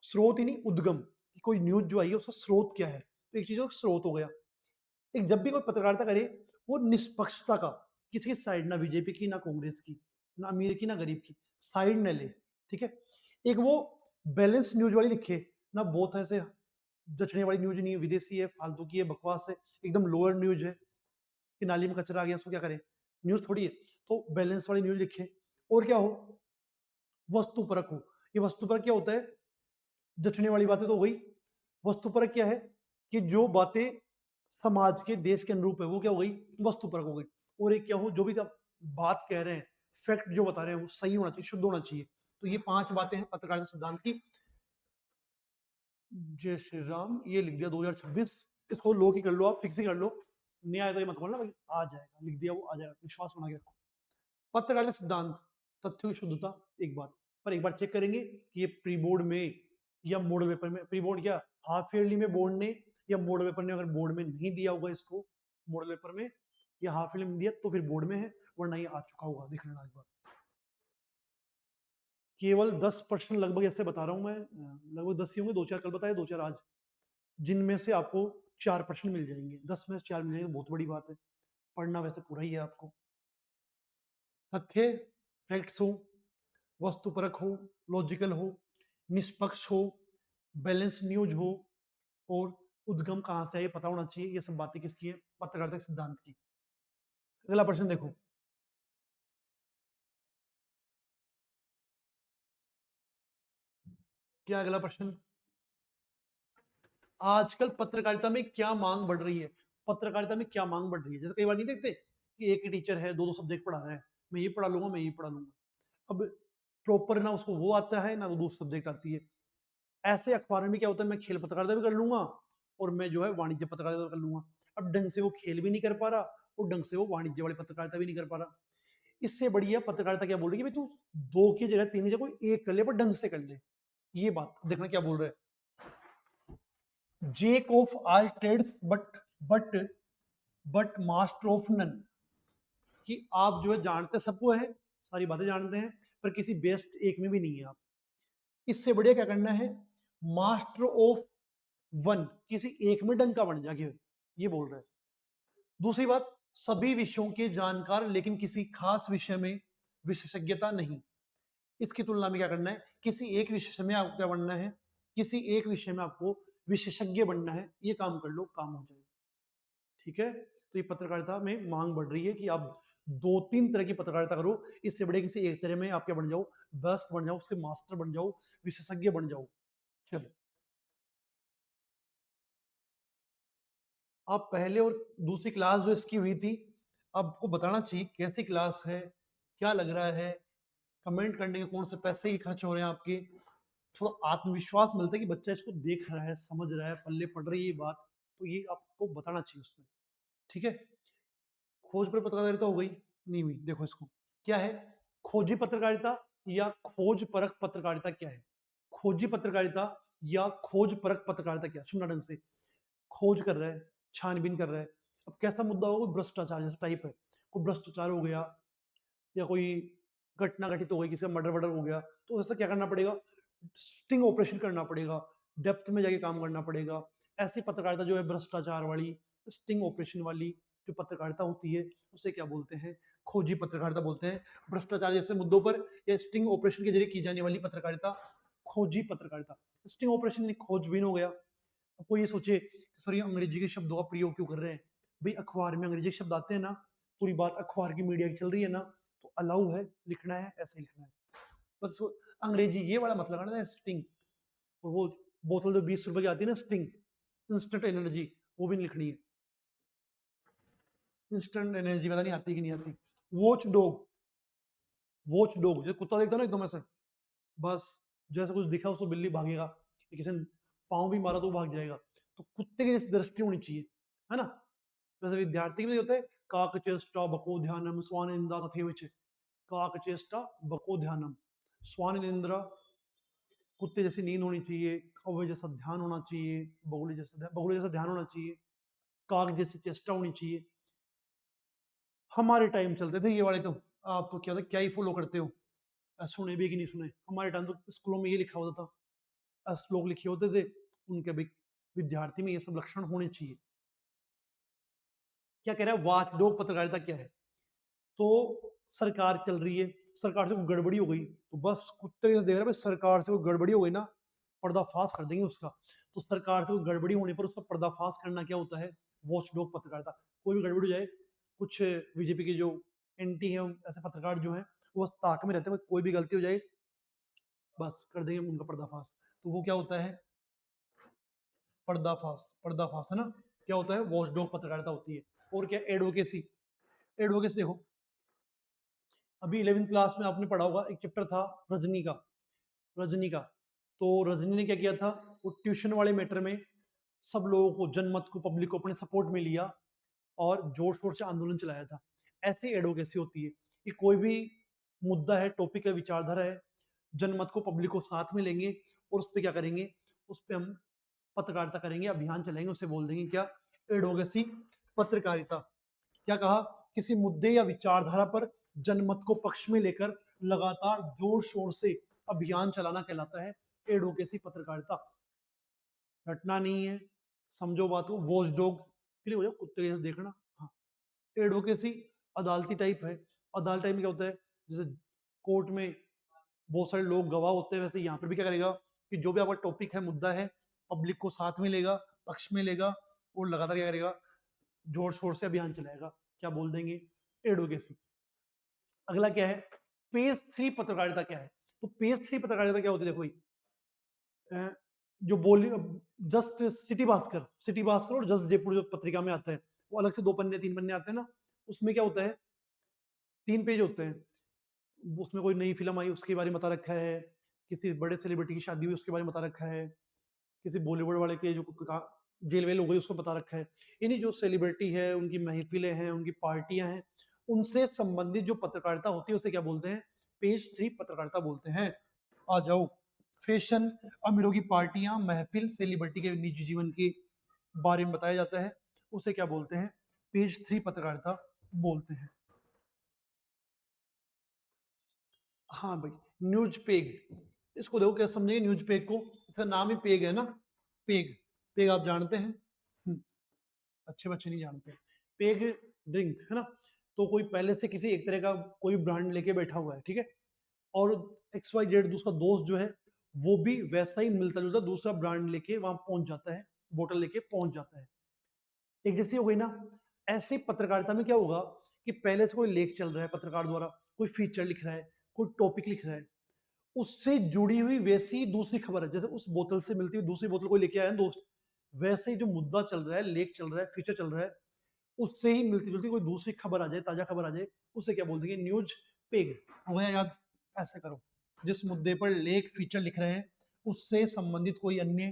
स्रोत ही नहीं उद्गम, कि कोई न्यूज जो आई है उसका स्रोत क्या है। तो एक चीज का स्रोत हो गया। एक जब भी कोई पत्रकारिता करे वो निष्पक्षता का, किसी की साइड, ना बीजेपी की ना कांग्रेस की, ना अमीर की ना गरीब की साइड न ले, ठीक है। एक वो बैलेंस न्यूज वाली लिखे, ना बहुत ऐसे जचने वाली न्यूज नहीं है, विदेशी है, फालतू की है, बकवास है, एकदम लोअर न्यूज है कि नाली में कचरा आ गया उसको क्या करें, न्यूज थोड़ी है। तो बैलेंस वाली न्यूज लिखे। और क्या हो, वस्तुपरक हो। ये वस्तुपरक क्या होता है, जचने वाली बातें तो हो गई। वस्तुपरक क्या है कि जो बातें समाज के देश के अनुरूप है वो क्या हो गई, वस्तुपरक हो गई। और एक क्या हो, जो भी आप बात कह रहे हैं, फैक्ट जो बता रहे हैं वो सही होना चाहिए, शुद्ध होना चाहिए। तो ये 5 बातें हैं पत्रकारिता सिद्धांत की। जय श्री राम, ये लिख दिया 2026। इसको लो की कर लो, आप फिक्स ही कर लो, नहीं आया तो ये मत बोलना भाई, आ जाएगा, लिख दिया वो आ जाएगा, विश्वास बना के रखो। पत्रकारिता सिद्धांत, तथ्यों की शुद्धता एक बात, पर एक बार चेक करेंगे कि ये प्री बोर्ड में या मॉडल पेपर में, प्री बोर्ड क्या हाफ ईयरली में बोर्ड ने या मॉडल पेपर ने अगर बोर्ड में नहीं दिया होगा इसको, मॉडल पेपर में या हाफ ईयरली में दिया तो फिर बोर्ड में है, वरना ये आ चुका होगा, देख लेना एक बार। केवल 10% लगभग ऐसे बता रहा हूं मैं, लगभग 10 ही होंगे, 2-4 कल बताए, 2-4 आज, जिनमें से आपको 4% मिल जाएंगे, 10 में से 4 मिल जाएंगे, बहुत बड़ी बात है। पढ़ना वैसे पूरा ही है आपको। तथ्य, फैक्ट्स हो, वस्तुपरक हो, लॉजिकल हो, निष्पक्ष हो, बैलेंस न्यूज हो, और उद्गम कहाँ से है ये पता होना चाहिए। ये सब बातें किसकी है, पत्रकारिता सिद्धांत की। अगला प्रश्न देखो, क्या अगला प्रश्न, आजकल पत्रकारिता में क्या मांग बढ़ रही है। पत्रकारिता में क्या मांग बढ़ रही है, जैसे कई बार नहीं देखते कि एक ही टीचर है, दो दो सब्जेक्ट पढ़ा रहा है, मैं ये पढ़ा लूंगा, मैं ये पढ़ा लूंगा। अब प्रॉपर ना उसको वो आता है ना वो दूसरी सब्जेक्ट आती है। ऐसे अखबार में क्या होता है, मैं खेल पत्रकारिता भी कर लूंगा और मैं जो है वाणिज्य पत्रकारिता कर लूंगा। अब ढंग से वो खेल भी नहीं कर पा रहा और ढंग से वो वाणिज्य वाली पत्रकारिता भी नहीं कर पा रहा। इससे बढ़िया पत्रकारिता क्या बोल रही है, भाई तू दो की जगह तीन की जगह कोई एक कर ले, पर ढंग से कर ले। ये बात देखना क्या बोल रहा है, jack of all trades but but master of none, कि आप जो है जानते सबको है, सारी बातें जानते हैं, पर किसी बेस्ट एक में भी नहीं है आप। इससे बढ़िया क्या करना है, मास्टर ऑफ वन, किसी एक में डंका बन जाके, ये बोल रहे हैं। दूसरी बात, सभी विषयों के जानकार लेकिन किसी खास विषय में विशेषज्ञता नहीं। इसकी तुलना में क्या करना है, किसी एक विषय में आपको क्या बनना है, किसी एक विषय में आपको विशेषज्ञ बनना है। ये काम कर लो, काम हो जाएगा, ठीक है। तो ये पत्रकारिता में मांग बढ़ रही है कि आप 2-3 तरह की पत्रकारिता करो, इससे बड़े किसी एक तरह में आप क्या बन जाओ, बेस्ट बन जाओ, उसके मास्टर बन जाओ, विशेषज्ञ बन जाओ। चलो, आप पहले और दूसरी क्लास जो इसकी हुई थी, आपको बताना चाहिए कैसी क्लास है, क्या लग रहा है, कमेंट करने के कौन से पैसे ही खर्च हो रहे हैं आपके। थोड़ा आत्मविश्वास मिलता है कि बच्चा इसको देख रहा है, समझ रहा है, पल्ले पड़ रही है ये बात, तो ये आपको बताना चाहिए उसमें, ठीक है। खोज पर पत्रकारिता हो गई, नहीं हुई, देखो इसको क्या है, खोजी पत्रकारिता या खोज परक पत्रकारिता क्या है। खोजी पत्रकारिता या खोज परक पत्रकारिता क्या है, सुनना ढंग से। खोज कर रहा है, छानबीन कर रहा है। अब कैसा मुद्दा होगा, भ्रष्टाचार जैसा टाइप है, कोई भ्रष्टाचार हो गया या कोई घटना घटित हो गई, किसी का मर्डर वर्डर हो गया, तो उससे क्या करना पड़ेगा, स्टिंग ऑपरेशन करना पड़ेगा, डेप्थ में जाके काम करना पड़ेगा। ऐसी पत्रकारिता जो है भ्रष्टाचार वाली, स्टिंग ऑपरेशन वाली जो पत्रकारिता होती है, उसे क्या बोलते हैं, खोजी पत्रकारिता बोलते हैं। भ्रष्टाचार जैसे मुद्दों पर या स्टिंग ऑपरेशन के जरिए की जाने वाली पत्रकारिता खोजी पत्रकारिता। स्टिंग ऑपरेशन खोजबीन हो गया। अब कोई ये सोचे सर ये अंग्रेजी के शब्दों का प्रयोग क्यों कर रहे हैं, भाई अखबार में अंग्रेजी के शब्द आते हैं ना, पूरी बात अखबार की मीडिया की चल रही है ना, तो अलाउ है, लिखना है, ऐसे लिखना है बस। अंग्रेजी ये वाला मतलब है ना, स्टिंग, और वो बोतल जो 20 रुपए की आती है ना, स्टिंग, इंस्टेंट एनर्जी, वो भी नहीं लिखनी है। इंस्टेंट एनर्जी पता नहीं आती कि नहीं आती। वॉच डॉग, वॉच डॉग जैसे कुत्ता देखता है ना एकदम ऐसे, बस जैसे कुछ दिखा उसको बिल्ली भागेगा, किसी ने पाँव भी मारा तो वो भाग जाएगा। तो कुत्ते की जैसी दृष्टि होनी चाहिए, है ना। वैसे विद्यार्थी में होता है, काकचेष्टा बको ध्यानम स्वान निंदा तथेविच, काकचेष्टा बको ध्यानम, स्वान निंद्रा, कुत्ते जैसी नींद होनी चाहिए, कौवे जैसा ध्यान होना चाहिए, बगुले जैसा ध्यान होना चाहिए, काक जैसी चेष्टा होनी चाहिए। हमारे टाइम चलते थे ये वाले तो, आप तो क्या था, क्या ही फॉलो करते हो, सुने भी कि नहीं सुने, हमारे टाइम तो स्कूलों में ये लिखा होता था, श्लोक लिखे होते थे, उनके भी विद्यार्थी में ये सब लक्षण होने चाहिए। क्या कह रहा है, वाचडोग पत्रकारिता क्या है? तो सरकार चल रही है, सरकार से कोई गड़बड़ी हो गई तो बस कुत्ते से देख रहा है, भाई सरकार से कोई गड़बड़ी हो गई ना, पर्दाफाश कर देंगे उसका। तो सरकार से कोई गड़बड़ी होने पर उसका पर्दाफाश करना क्या होता है, वॉचडॉग पत्रकारिता। कोई भी गड़बड़ी हो जाए, कुछ बीजेपी के जो एंटी है ऐसे पत्रकार जो है वो बस ताक में रहते हैं, कोई भी गलती हो जाए बस कर देंगे उनका पर्दाफाश। तो वो क्या होता है, पर्दाफाश। पर्दाफाश है ना, क्या होता है, वॉचडॉग पत्रकारिता होती है। और क्या, एडवोकेसी। एडवोकेसी देखो, अभी 11th क्लास में आपने पढ़ा होगा, एक चैप्टर था रजनी का। रजनी का, तो रजनी ने क्या किया था, वो ट्यूशन वाले मैटर में सब लोगों को, जनमत को, पब्लिक को अपने सपोर्ट में लिया और जोर शोर से आंदोलन चलाया था। ऐसी एडवोकेसी होती है कि कोई भी मुद्दा है, टॉपिक है, विचारधारा है, जनमत को, पब्लिक को साथ में लेंगे और उस पर क्या करेंगे, उस पर हम पत्रकारिता करेंगे, अभियान चलाएंगे, उसे बोल देंगे क्या, एडवोकेसी पत्रकारिता। क्या कहा, किसी मुद्दे या विचारधारा पर जनमत को पक्ष में लेकर लगातार जोर शोर से अभियान चलाना कहलाता है एडवोकेसी पत्रकारिता। रटना नहीं है, समझो बात को, वॉच डॉग के लिए हो जाओ, कुत्ते के जैसे देखना। हाँ, एडवोकेसी अदालती टाइप है। अदालत टाइप में क्या होता है, जैसे कोर्ट में बहुत सारे लोग गवाह होते हैं, वैसे यहाँ पर भी क्या करेगा कि जो भी आपका टॉपिक है, मुद्दा है, पब्लिक को साथ में लेगा, पक्ष में लेगा और लगातार क्या करेगा, जोर शोर से अभियान चलाएगा। क्या बोल देंगे, एडवोकेसी। अगला क्या है, पेज 3 पत्रकारिता क्या है? तो पेज 3 पत्रकारिता क्या होती है, देखो जो बोली, just city Bhaskar, city Bhaskar और जस्ट जयपुर जो पत्रिका में आता है, वो अलग से 2 पन्ने 3 पन्ने आते हैं ना, उसमें क्या होता है, 3 पेज होते हैं। उसमें कोई नई फिल्म आई उसके बारे में बता रखा है, किसी बड़े सेलिब्रिटी की शादी हुई उसके बारे में बता रखा है, किसी बॉलीवुड वाले के जो जेल वेल हो गई उसको बता रखा है। यानी जो सेलिब्रिटी है, उनकी महफिलें हैं, उनकी पार्टियां हैं, उनसे संबंधित जो पत्रकारिता होती है उसे क्या बोलते हैं, पेज 3 पत्रकारिता बोलते हैं। आ जाओ, फैशन, अमीरों की पार्टियां, महफिल, सेलिब्रिटी के निजी जीवन के बारे में बताया जाता है, उसे क्या बोलते हैं, पेज 3 पत्रकारिता बोलते हैं। हाँ भाई, न्यूज पेग, इसको देखो कैसे समझेंगे न्यूज पेग को, इसका नाम ही पेग है ना, पेग। पेग आप जानते हैं, अच्छे बच्चे नहीं जानते। पेग ड्रिंक है ना, तो कोई पहले से किसी एक तरह का कोई ब्रांड लेके बैठा हुआ है, ठीक है, और एक्स वाई जेड दूसरा दोस्त जो है वो भी वैसा ही मिलता जुलता दूसरा ब्रांड लेके वहां पहुंच जाता है, बोतल लेके पहुंच जाता है, एक जैसी हो गई ना। ऐसे पत्रकारिता में क्या होगा कि पहले से कोई लेख चल रहा है, पत्रकार द्वारा कोई फीचर लिख रहा है, कोई टॉपिक लिख रहा है, उससे जुड़ी हुई वैसी दूसरी खबर है, जैसे उस बोतल से मिलती हुई दूसरी बोतल कोई लेके आया है दोस्त, वैसे ही जो मुद्दा चल रहा है, लेख चल रहा है, फीचर चल रहा है, उससे ही मिलती जुलती कोई दूसरी खबर आ जाए, ताजा खबर आ जाए, उसे क्या बोल देंगे, न्यूज पेग। हो गया याद, ऐसे करो, जिस मुद्दे पर लेख फीचर लिख रहे हैं उससे संबंधित कोई अन्य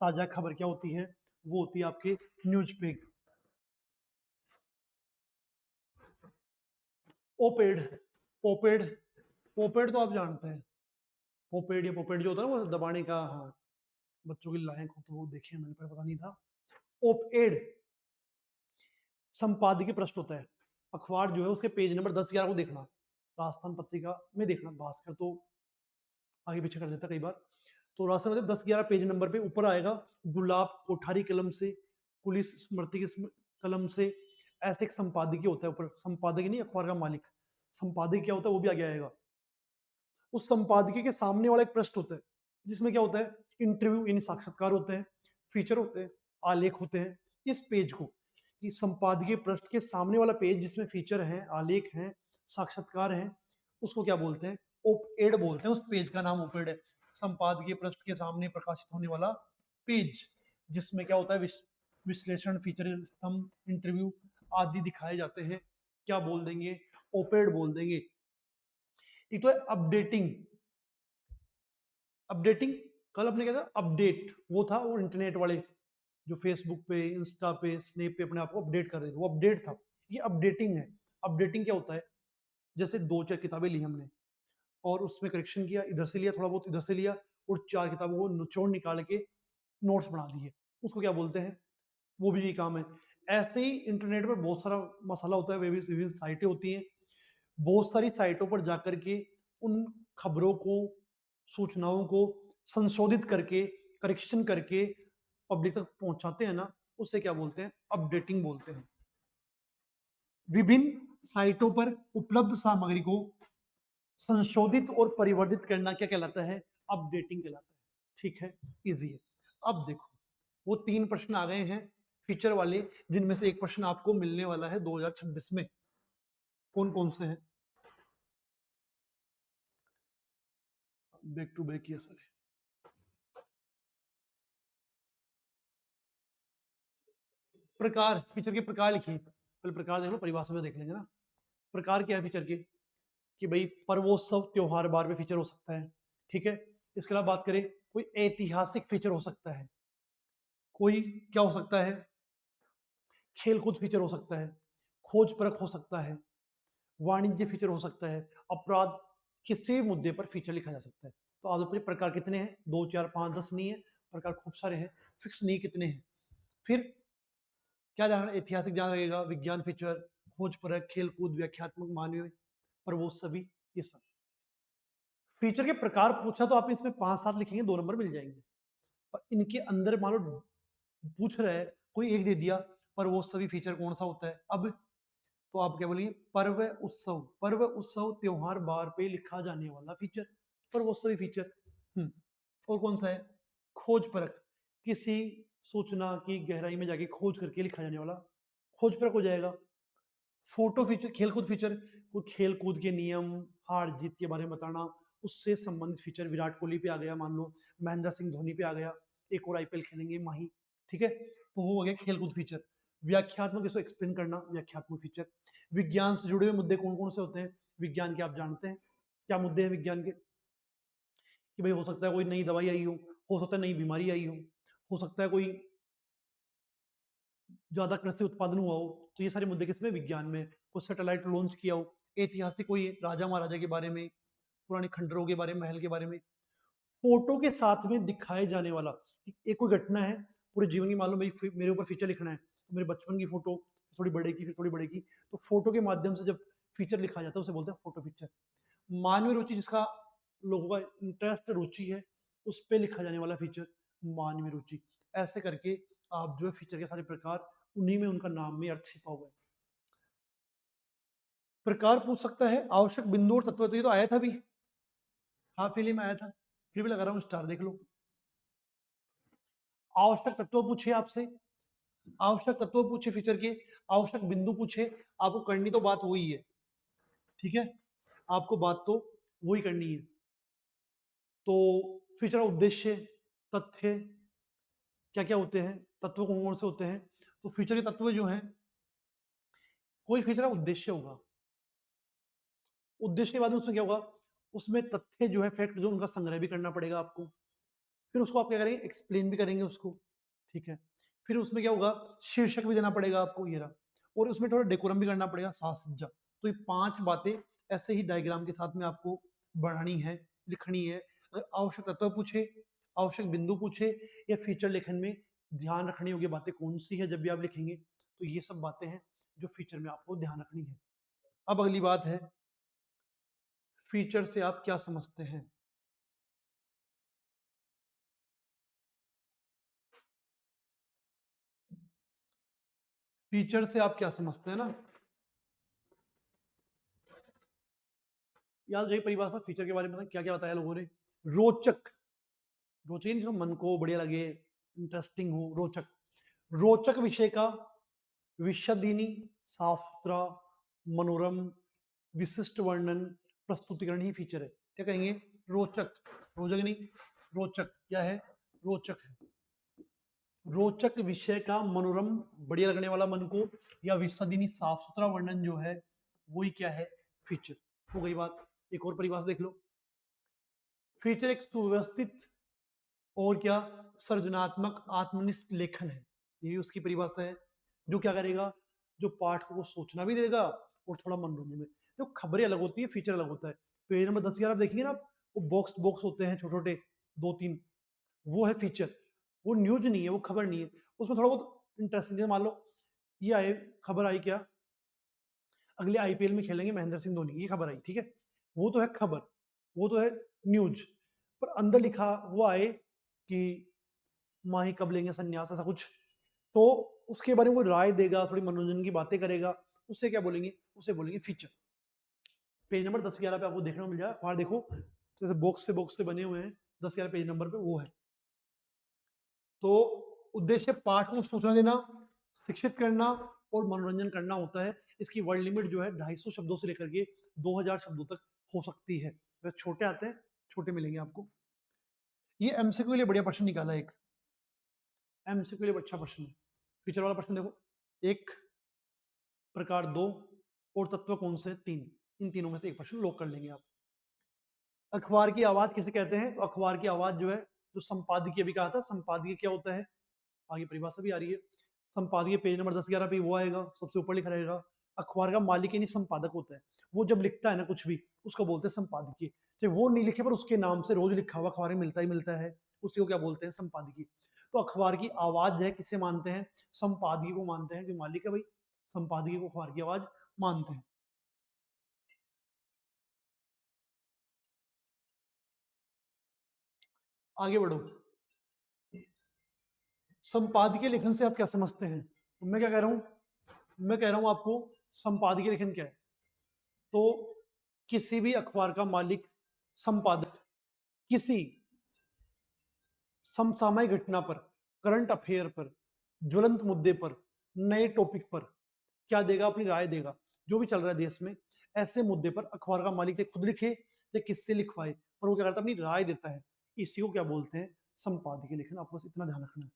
ताजा खबर क्या होती है, वो होती है आपके न्यूज पेग। ओपेड, पोपेड, पोपेड तो आप जानते हैं, पोपेड या पोपेड जो होता है वो दबाने का, हाँ, बच्चों की लायक हो तो वो देखे मैंने, पर पता नहीं था। ओप एड संपादकीय पृष्ठ होता है, अखबार जो है उसके पेज नंबर 10-11 को देखना, राजस्थान पत्रिका में देखना, भास्कर तो आगे पीछे कर देता कई बार। तो राजस्थान में 10-11 पेज नंबर पे ऊपर आएगा, गुलाब कोठारी कलम से, पुलिस स्मृति की कलम से, ऐसे एक संपादकीय होता है ऊपर, संपादकीय नहीं अखबार का मालिक, संपादकीय क्या होता है वो भी आगे आएगा। उस संपादकीय के सामने वाला एक पृष्ठ होता है जिसमें क्या होता है, इंटरव्यू यानी साक्षात्कार होते हैं, फीचर होते हैं, आलेख होते हैं। इस पेज को, कि संपादकीय पृष्ठ के सामने वाला पेज जिसमें फीचर हैं, आलेख हैं, साक्षात्कार हैं, उसको क्या बोलते हैं, ओप एड बोलते हैं। उस पेज का नाम ओप एड है, संपादकीय पृष्ठ के सामने प्रकाशित होने वाला पेज, जिसमें क्या होता है, विश्लेषण, फीचर, स्तंभ, इंटरव्यू आदि दिखाए जाते हैं, क्या बोल देंगे, ओपेड बोल देंगे। एक तो है अपडेटिंग, अपडेटिंग, कल अपने क्या था, अपडेट, वो था वो इंटरनेट वाले जो फेसबुक पे, इंस्टा पे, स्नैप पे अपने आप को अपडेट कर रहे थे, वो अपडेट था। ये अपडेटिंग है। अपडेटिंग क्या होता है, जैसे 2-4 किताबें ली हमने और उसमें करेक्शन किया, इधर से लिया थोड़ा बहुत, इधर से लिया, और 4 किताबों को निचोड़ निकाल के नोट्स बना दिए, उसको क्या बोलते हैं, वो भी यही काम है। ऐसे ही इंटरनेट पर बहुत सारा मसाला होता है, विभिन्न साइटें होती हैं, बहुत सारी साइटों पर जाकर के उन खबरों को, सूचनाओं को संशोधित करके, करेक्शन करके पब्लिक तक पहुंचाते हैं ना, उससे क्या बोलते हैं, अपडेटिंग बोलते हैं। विभिन्न साइटों पर उपलब्ध सामग्री को संशोधित और परिवर्तित करना क्या कहलाता है, अपडेटिंग कहलाता है। ठीक है, इजी है। अब देखो, वो 3 प्रश्न आ गए हैं फीचर वाले, जिनमें से एक प्रश्न आपको मिलने वाला है 2026 में। कौन कौन से हैं? बैक टू बैक ये सर। प्रकार, फीचर के प्रकार लिखिए, पहले प्रकार देख लो, परिभाषा में देख लेंगे ना। प्रकार क्या है फीचर के, कि भाई पर्वोत्सव त्योहार बार में फीचर हो सकता है। ठीक है, इसके अलावा बात करें, कोई ऐतिहासिक फीचर हो सकता है, कोई क्या हो सकता है, खेलकूद फीचर हो सकता है, खोज परख हो सकता है, वाणिज्य फीचर हो सकता है, अपराध, किसी भी मुद्दे पर फीचर लिखा जा सकता है। तो आप देखिए प्रकार कितने हैं, 2 4 5 10 नहीं है, प्रकार खूब सारे हैं, फिक्स नहीं कितने हैं। फिर क्या जाना, ऐतिहासिक जाना लगेगा, विज्ञान फीचर, खोज परख, खेलकूद, व्याख्यात्मक, मानवीय, पर वो सभी, ये सब फीचर के प्रकार पूछा तो आप इसमें 5 7 लिखेंगे, 2 नंबर मिल जाएंगे। पर इनके अंदर मान लो पूछ रहा है, कोई एक दे दिया, पर वो सभी फीचर कौन सा होता है। अब तो आप क्या बोलेंगे, पर्व उत्सव, पर्व उत्सव त्योहार बार पे लिखा जाने वाला फीचर, पर्व उत्सवी फीचर। और कौन सा है, खोज परख, किसी सूचना की गहराई में जाके खोज करके लिखा जाने वाला, खोज परख हो जाएगा। फोटो फीचर, खेलकूद फीचर, वो खेलकूद के नियम, हार जीत के बारे में बताना, उससे संबंधित फीचर, विराट कोहली पे आ गया मान लो, महेंद्र सिंह धोनी पे आ गया, एक और आईपीएल खेलेंगे माही। ठीक है, तो वो हो गया खेलकूद फीचर। व्याख्यात्मक, इसको एक्सप्लेन करना, व्याख्यात्मक फीचर। विज्ञान से जुड़े हुए मुद्दे कौन कौन से होते हैं, विज्ञान के आप जानते हैं क्या मुद्दे हैं विज्ञान के, कि भाई हो सकता है कोई नई दवाई आई हो सकता है नई बीमारी आई हो सकता है कोई ज्यादा कृषि उत्पादन हुआ हो, तो ये सारे मुद्दे किसमें, विज्ञान में। कोई सैटेलाइट लॉन्च किया हो, ऐतिहासिक कोई राजा महाराजा के बारे में, पुराने खंडरों के बारे में, महल के बारे में। फोटो के साथ में दिखाए जाने वाला, एक कोई घटना है पूरे जीवन की, मान लो मेरे ऊपर फीचर लिखना है, तो मेरे बचपन की फोटो, थोड़ी बड़े की, फिर थोड़ी बड़े की, तो फोटो के माध्यम से जब फीचर लिखा जाता है उसे बोलते हैं फोटो फीचर। मानवीय रुचि, जिसका लोगों का इंटरेस्ट, रुचि है, उस पर लिखा जाने वाला फीचर, मानवीय रुचि। ऐसे करके आप जो है फीचर के सारे प्रकार, उन्हीं में उनका नाम में अर्थ छिपा हुआ है। प्रकार पूछ सकता है, आवश्यक बिंदु और तत्व, तो ये तो आया था भी, हाफ फिल्म में आया था, फिर भी लगा रहा हूँ स्टार, देख लो। आवश्यक तत्व पूछे आपसे, आवश्यक तत्व पूछे फीचर के, आवश्यक बिंदु पूछे, आपको करनी तो बात वही है। ठीक है, आपको बात तो वही करनी है। तो फीचर उद्देश्य, तथ्य, क्या क्या होते हैं, तत्व कौन कौन से होते हैं। तो फीचर के तत्व जो हैं, कोई फीचर का उद्देश्य होगा, उद्देश्य के बाद में उसमें क्या होगा, उसमें तथ्य जो है, फैक्ट जो, उनका संग्रह भी करना पड़ेगा आपको, फिर उसको आप क्या करेंगे, एक्सप्लेन भी करेंगे उसको। ठीक है, फिर उसमें क्या होगा, शीर्षक भी देना पड़ेगा आपको, ये रहा, और उसमें थोड़ा डेकोरम भी करना पड़ेगा, साज सज्जा। तो ये 5 बातें ऐसे ही डायग्राम के साथ में आपको बढ़ानी है, लिखनी है। अगर आवश्यक तत्व पूछे, आवश्यक बिंदु पूछे, या फीचर लेखन में ध्यान रखनी होगी बातें कौन सी है जब भी आप लिखेंगे, तो ये सब बातें हैं जो फीचर में आपको ध्यान रखनी है। अब अगली बात है, फीचर से आप क्या समझते हैं। फीचर से आप क्या समझते हैं ना, याद रही परिभाषा फीचर के बारे में, क्या क्या बताया लोगों ने, रोचक, रोचक नहीं, जो मन को बढ़िया लगे, इंटरेस्टिंग हो, रोचक, रोचक विषय का विशदीनी, साफ सुथरा, मनोरम, विशिष्ट वर्णन, प्रस्तुतिकरण ही फीचर है। क्या कहेंगे, रोचक, रोचक नहीं, रोचक क्या है, रोचक है, रोचक विषय का मनोरम, बढ़िया लगने वाला मन को, या विशदीनी, साफ सुथरा वर्णन जो है, वही क्या है, फीचर। हो गई बात। एक और परिभाषा देख लो, फीचर एक सुव्यवस्थित और क्या, सृजनात्मक आत्मनिष्ठ लेखन है, ये उसकी परिभाषा है, जो क्या करेगा, जो पाठक को सोचना भी देगा और थोड़ा मनोरंजन में। जो खबरें अलग होती है, फीचर अलग होता है। पेज नंबर 10 11 आप देखेंगे ना, वो बॉक्स बॉक्स होते हैं छोटे छोटे, 2 3, वो है फीचर, वो न्यूज नहीं है, वो खबर नहीं है, उसमें थोड़ा बहुत इंटरेस्टिंग है। मान लो ये आए, खबर आई क्या, अगले आईपीएल में खेलेंगे महेंद्र सिंह धोनी, ये खबर आई, ठीक है, वो तो है खबर, वो तो है न्यूज। पर अंदर लिखा वो आए कि माँ ही कब लेंगे संन्यास, ऐसा कुछ। तो उसके बारे में वो राय देगा, थोड़ी मनोरंजन की बातें करेगा, उससे क्या बोलेंगे, उसे बोलेंगे फीचर। पेज नंबर 10-11 पे आपको देखने को मिल जाएगा, अखबार देखो जैसे बॉक्स से बने हुए हैं, 10-11 पेज नंबर पे वो है। तो उद्देश्य पाठ को सूचना देना, शिक्षित करना और मनोरंजन करना होता है। इसकी वर्ड लिमिट जो है 250 शब्दों से लेकर के 2000 शब्दों तक हो सकती है। अगर छोटे आते हैं, छोटे मिलेंगे आपको। ये एमसीक्यू के लिए बढ़िया प्रश्न निकाला है एक, एमसीक्यू के लिए अच्छा प्रश्न है। फीचर वाला प्रश्न देखो, एक प्रकार दो और तत्व कौन से, तीन, इन तीनों में से एक प्रश्न लॉक कर लेंगे आप। अखबार की आवाज किसे कहते हैं, तो अखबार की आवाज जो है, जो संपादकीय अभी कहा था, संपादकीय क्या होता है, आगे परिभाषा भी आ रही है। संपादकीय पेज नंबर 10-11 पे वो आएगा, सबसे ऊपर लिखा रहेगा। अखबार का मालिक यानी संपादक होता है, वो जब लिखता है ना कुछ भी, उसको बोलते हैं संपादकीय। चाहे वो नहीं लिखे पर उसके नाम से रोज लिखा हुआ अखबार में मिलता ही मिलता है, उसी को क्या बोलते हैं, संपादकीय। तो अखबार की आवाज है किसे मानते हैं, संपादकीय को मानते हैं, जो मालिक है भाई, संपादकीय को अखबार की आवाज मानते हैं। आगे बढ़ो। संपादकीय लेखन से आप क्या समझते हैं, तो मैं क्या कह रहा हूं, मैं कह रहा हूं आपको संपादकीय लेखन क्या है। तो किसी भी अखबार का मालिक, संपादक, किसी समसामयिक घटना पर, करंट अफेयर पर, ज्वलंत मुद्दे पर, नए टॉपिक पर क्या देगा, अपनी राय देगा। जो भी चल रहा है देश में, ऐसे मुद्दे पर अखबार का मालिक चाहे खुद लिखे या किससे लिखवाए, पर वो क्या करता है, अपनी राय देता है। इसी को क्या बोलते हैं, संपादकीय लेखन। आपको बस इतना ध्यान रखना है।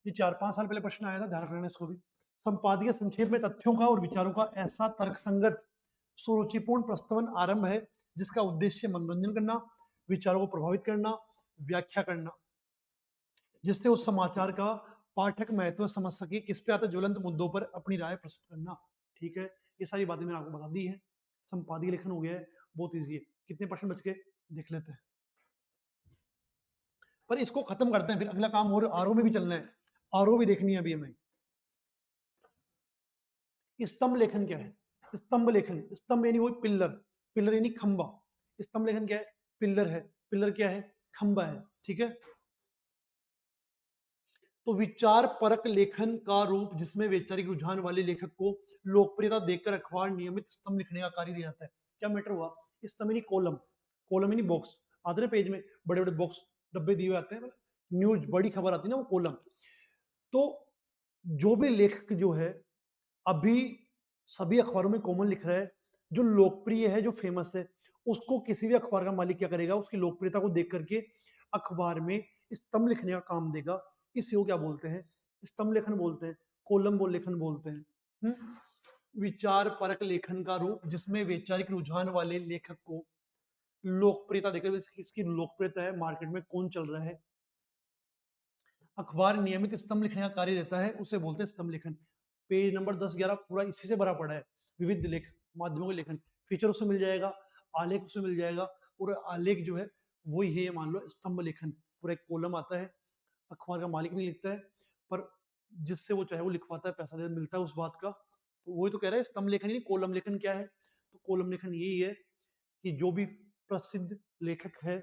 ये 4-5 साल पहले प्रश्न आया था, ध्यान रखना इसको भी। संपादकीय संक्षेप में तथ्यों का और विचारों का ऐसा तर्कसंगत सुरुचिपूर्ण प्रस्तवन आरंभ है जिसका उद्देश्य मनोरंजन करना, विचारों को प्रभावित करना, व्याख्या करना, जिससे उस समाचार का पाठक महत्व समझ सके। किस पे आता है, ज्वलंत मुद्दों पर अपनी राय प्रस्तुत करना। ठीक है, ये सारी बातें मैंने आपको बता दी है। संपादकीय लेखन हो गया है, बहुत ईजी है। कितने प्रश्न बच के देख लेते हैं, पर इसको खत्म करते हैं, फिर अगला काम और आरओ में भी चलना है, आरओ भी देखनी है अभी हमें। स्तंभ लेखन क्या है, स्तंभ लेखन, स्तंभ यानी वही पिल्लर, पिल्लर यानी खंबा। स्तंभ लेखन क्या है, पिल्लर है, पिल्लर क्या है, खंबा है। ठीक है, तो विचार परक लेखन का रूप जिसमें वैचारिक रुझान वाले लेखक को लोकप्रियता देकर अखबार नियमित स्तंभ लिखने का कार्य दिया जाता है। क्या मैटर हुआ, स्तंभ यानी कॉलम, कॉलम यानी बॉक्स, आते ना पेज में बड़े बड़े बॉक्स डब्बे दिए आते हैं, न्यूज बड़ी खबर आती है ना, वो कॉलम। तो जो भी लेखक जो है, अभी सभी अखबारों में कॉमन लिख रहा है, जो लोकप्रिय है, जो फेमस है, उसको किसी भी अखबार का मालिक क्या करेगा, उसकी लोकप्रियता को देख करके अखबार में स्तंभ लिखने का काम देगा। इसी को क्या बोलते हैं, स्तंभ लेखन बोलते हैं, कॉलम बोल लेखन बोलते हैं। विचार परक लेखन का रूप जिसमें वैचारिक रुझान वाले लेखक को लोकप्रियता देकर, इसकी लोकप्रियता है, मार्केट में कौन चल रहा है, अखबार नियमित स्तंभ लिखने का कार्य देता है, उसे बोलते हैं स्तंभ लेखन। पेज नंबर 10-11 पूरा इसी से भरा पड़ा है। विविध लेख, माध्यमों के लेखन, फीचर उसमें मिल जाएगा, आलेख उसमें मिल जाएगा, और आलेख जो है वही है, मान लो स्तंभ लेखन। पूरा एक कॉलम आता है, अखबार का मालिक नहीं लिखता है, पर जिससे वो चाहे वो लिखवाता है, पैसा दे मिलता है उस बात का। तो वही तो कह रहा है स्तंभ लेखन, नहीं कॉलम लेखन क्या है, तो कॉलम लेखन यही है कि जो भी प्रसिद्ध लेखक है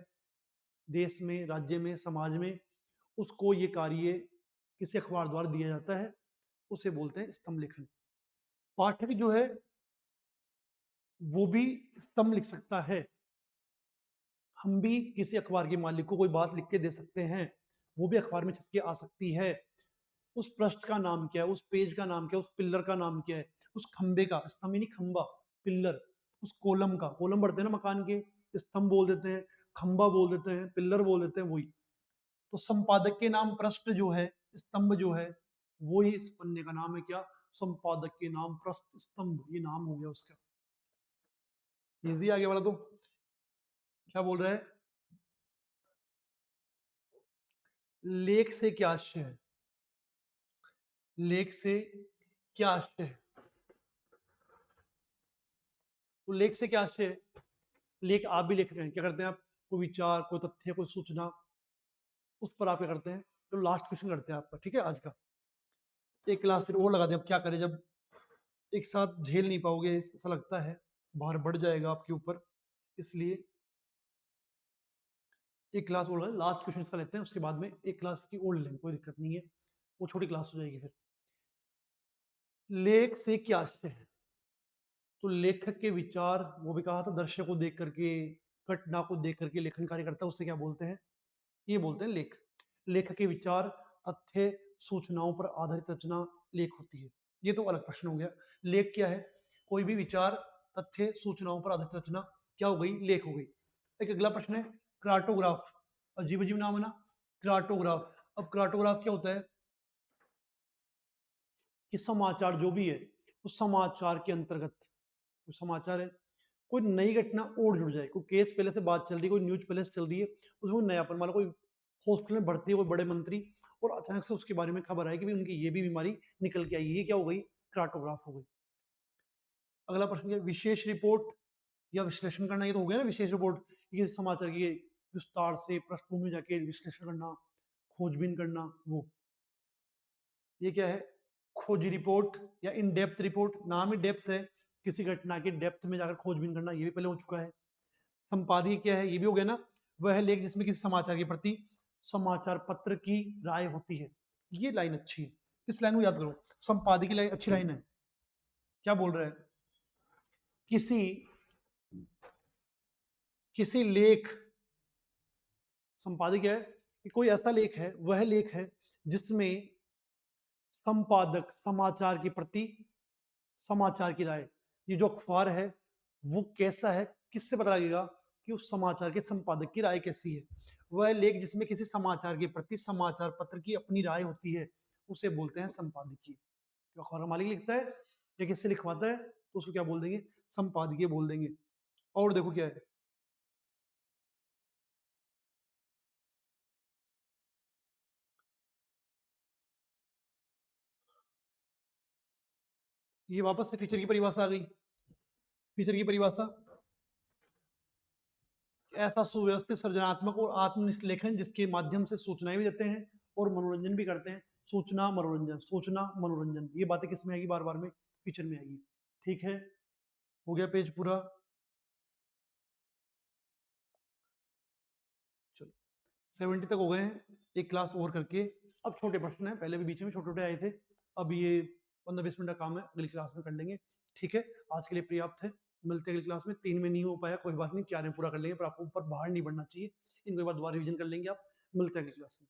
देश में, राज्य में, समाज में, उसको ये कार्य किसी अखबार द्वारा दिया जाता है, उसे बोलते हैं स्तंभ लेखन। पाठक जो है वो भी स्तंभ लिख सकता है। हम भी किसी अखबार के मालिक को कोई बात लिख के दे सकते हैं, वो भी अखबार में छप के आ सकती है। उस पृष्ठ का नाम क्या है, उस पेज का नाम क्या है, उस पिल्लर का नाम क्या है, उस खंबे का, स्तंभ यानी खंबा, पिल्लर, उस कॉलम का, कॉलम बढ़ते हैं ना मकान के, स्तंभ बोल देते हैं, खंबा बोल देते हैं, पिल्लर बोल देते हैं, वही। तो संपादक के नाम पृष्ठ जो है, स्तंभ जो है, वो ही इस पन्ने का नाम है क्या, संपादक के नाम पृष्ठ स्तंभ, ये नाम हो गया उसका। इजी आगे वाला तो क्या बोल रहा है, लेख से क्या आशय है, लेख से क्या आशय है, तो लेख से क्या आशय है, लेख आप भी लिख रहे हैं, क्या करते हैं आप, कोई विचार, कोई तथ्य, कोई सूचना, उस पर आप क्या करते हैं, तो लास्ट क्वेश्चन करते हैं आपका, ठीक है आज का। एक क्लास फिर और लगा दें, अब क्या करें, जब एक साथ झेल नहीं पाओगे, ऐसा लगता है भार बढ़ जाएगा आपके ऊपर, इसलिए एक क्लास ओल्ड है, लास्ट क्वेश्चन इसका लेते हैं, उसके बाद में एक क्लास की ओल्ड लेंगे, कोई दिक्कत नहीं है, वो छोटी क्लास हो जाएगी फिर। लेख से क्या आशय है? तो लेखक के विचार, वो भी कहा था, दृश्य को देख करके, घटना को देख करके लेखन कार्य करता है, उससे क्या बोलते हैं? ये बोलते हैं लेख। लेखक के विचार, तथ्य, सूचनाओं पर आधारित रचना लेख होती है। ये तो अलग प्रश्न हो गया। लेख क्या है? कोई भी विचार, तथ्य, सूचनाओं पर आधारित रचना क्या हो गई? लेख हो गई। एक अगला प्रश्न है क्राटोग्राफ। अजीब अजीब नाम है ना, क्राटोग्राफ। अब क्राटोग्राफ क्या होता है कि समाचार जो भी है, उस समाचार के अंतर्गत, कोई समाचार है, कोई नई घटना और जुड़ जाए, कोई केस पहले से बात चल रही है, कोई न्यूज पहले से चल रही है, उसमें नयापन, मान लो कोई हॉस्पिटल में भर्ती है कोई बड़े मंत्री, और अचानक से उसके बारे में खबर आई कि भाई उनकी ये भी बीमारी निकल के आई, ये क्या हो गई? क्राटोग्राफ हो गई। अगला प्रश्न क्या? विशेष रिपोर्ट या विश्लेषण करना, ये तो हो गया ना विशेष रिपोर्ट, ये समाचार की विस्तार से पृष्ठभूमि में जाके विश्लेषण करना, खोजबीन करना, वो ये क्या है? खोजी रिपोर्ट या इन डेप्थ रिपोर्ट, नाम ही डेप्थ है, किसी घटना की डेप्थ में जाकर खोजबीन करना, ये भी पहले हो चुका है। संपादकीय क्या है? ये भी हो गया ना, वह लेख जिसमें किसी समाचार के प्रति समाचार पत्र की राय होती है। ये लाइन अच्छी है, इस लाइन को याद करो, संपादकीय लाइन अच्छी लाइन है। क्या बोल रहा है? किसी किसी लेख, संपादकीय है कि कोई ऐसा लेख है, वह लेख है जिसमें संपादक समाचार के प्रति समाचार की राय, ये जो अखबार है वो कैसा है, किससे पता लगेगा कि उस समाचार के संपादक की राय कैसी है? वह लेख जिसमें किसी समाचार के प्रति समाचार पत्र की अपनी राय होती है, उसे बोलते हैं संपादकीय। जो अखबार का मालिक लिखता है या किससे लिखवाता है, तो उसको क्या बोल देंगे? संपादकीय बोल देंगे। और देखो क्या है, ये वापस से फीचर की परिभाषा आ गई। फीचर की परिभाषा, ऐसा सुव्यवस्थित, सृजनात्मक और आत्मनिष्ठ लेखन जिसके माध्यम से सूचनाएं भी देते हैं और मनोरंजन भी करते हैं। सूचना मनोरंजन, सूचना मनोरंजन, ये बातें किसमें आएगी? बार बार में फीचर में आएगी। ठीक है, हो गया पेज पूरा। चलो 70 तक हो गए हैं, एक क्लास और करके अब छोटे प्रश्न है, पहले भी बीच में छोटे छोटे आए थे, अब ये 15-20 मिनट का काम है, अगली क्लास में कर लेंगे। ठीक है, आज के लिए पर्याप्त है, मिलते हैं अगली क्लास में। 3 में नहीं हो पाया कोई बात नहीं, 4 में पूरा कर लेंगे, पर आपको ऊपर बाहर नहीं बढ़ना चाहिए, इनको एक बार दोबारा रिविजन कर लेंगे आप। मिलते हैं अगली क्लास में।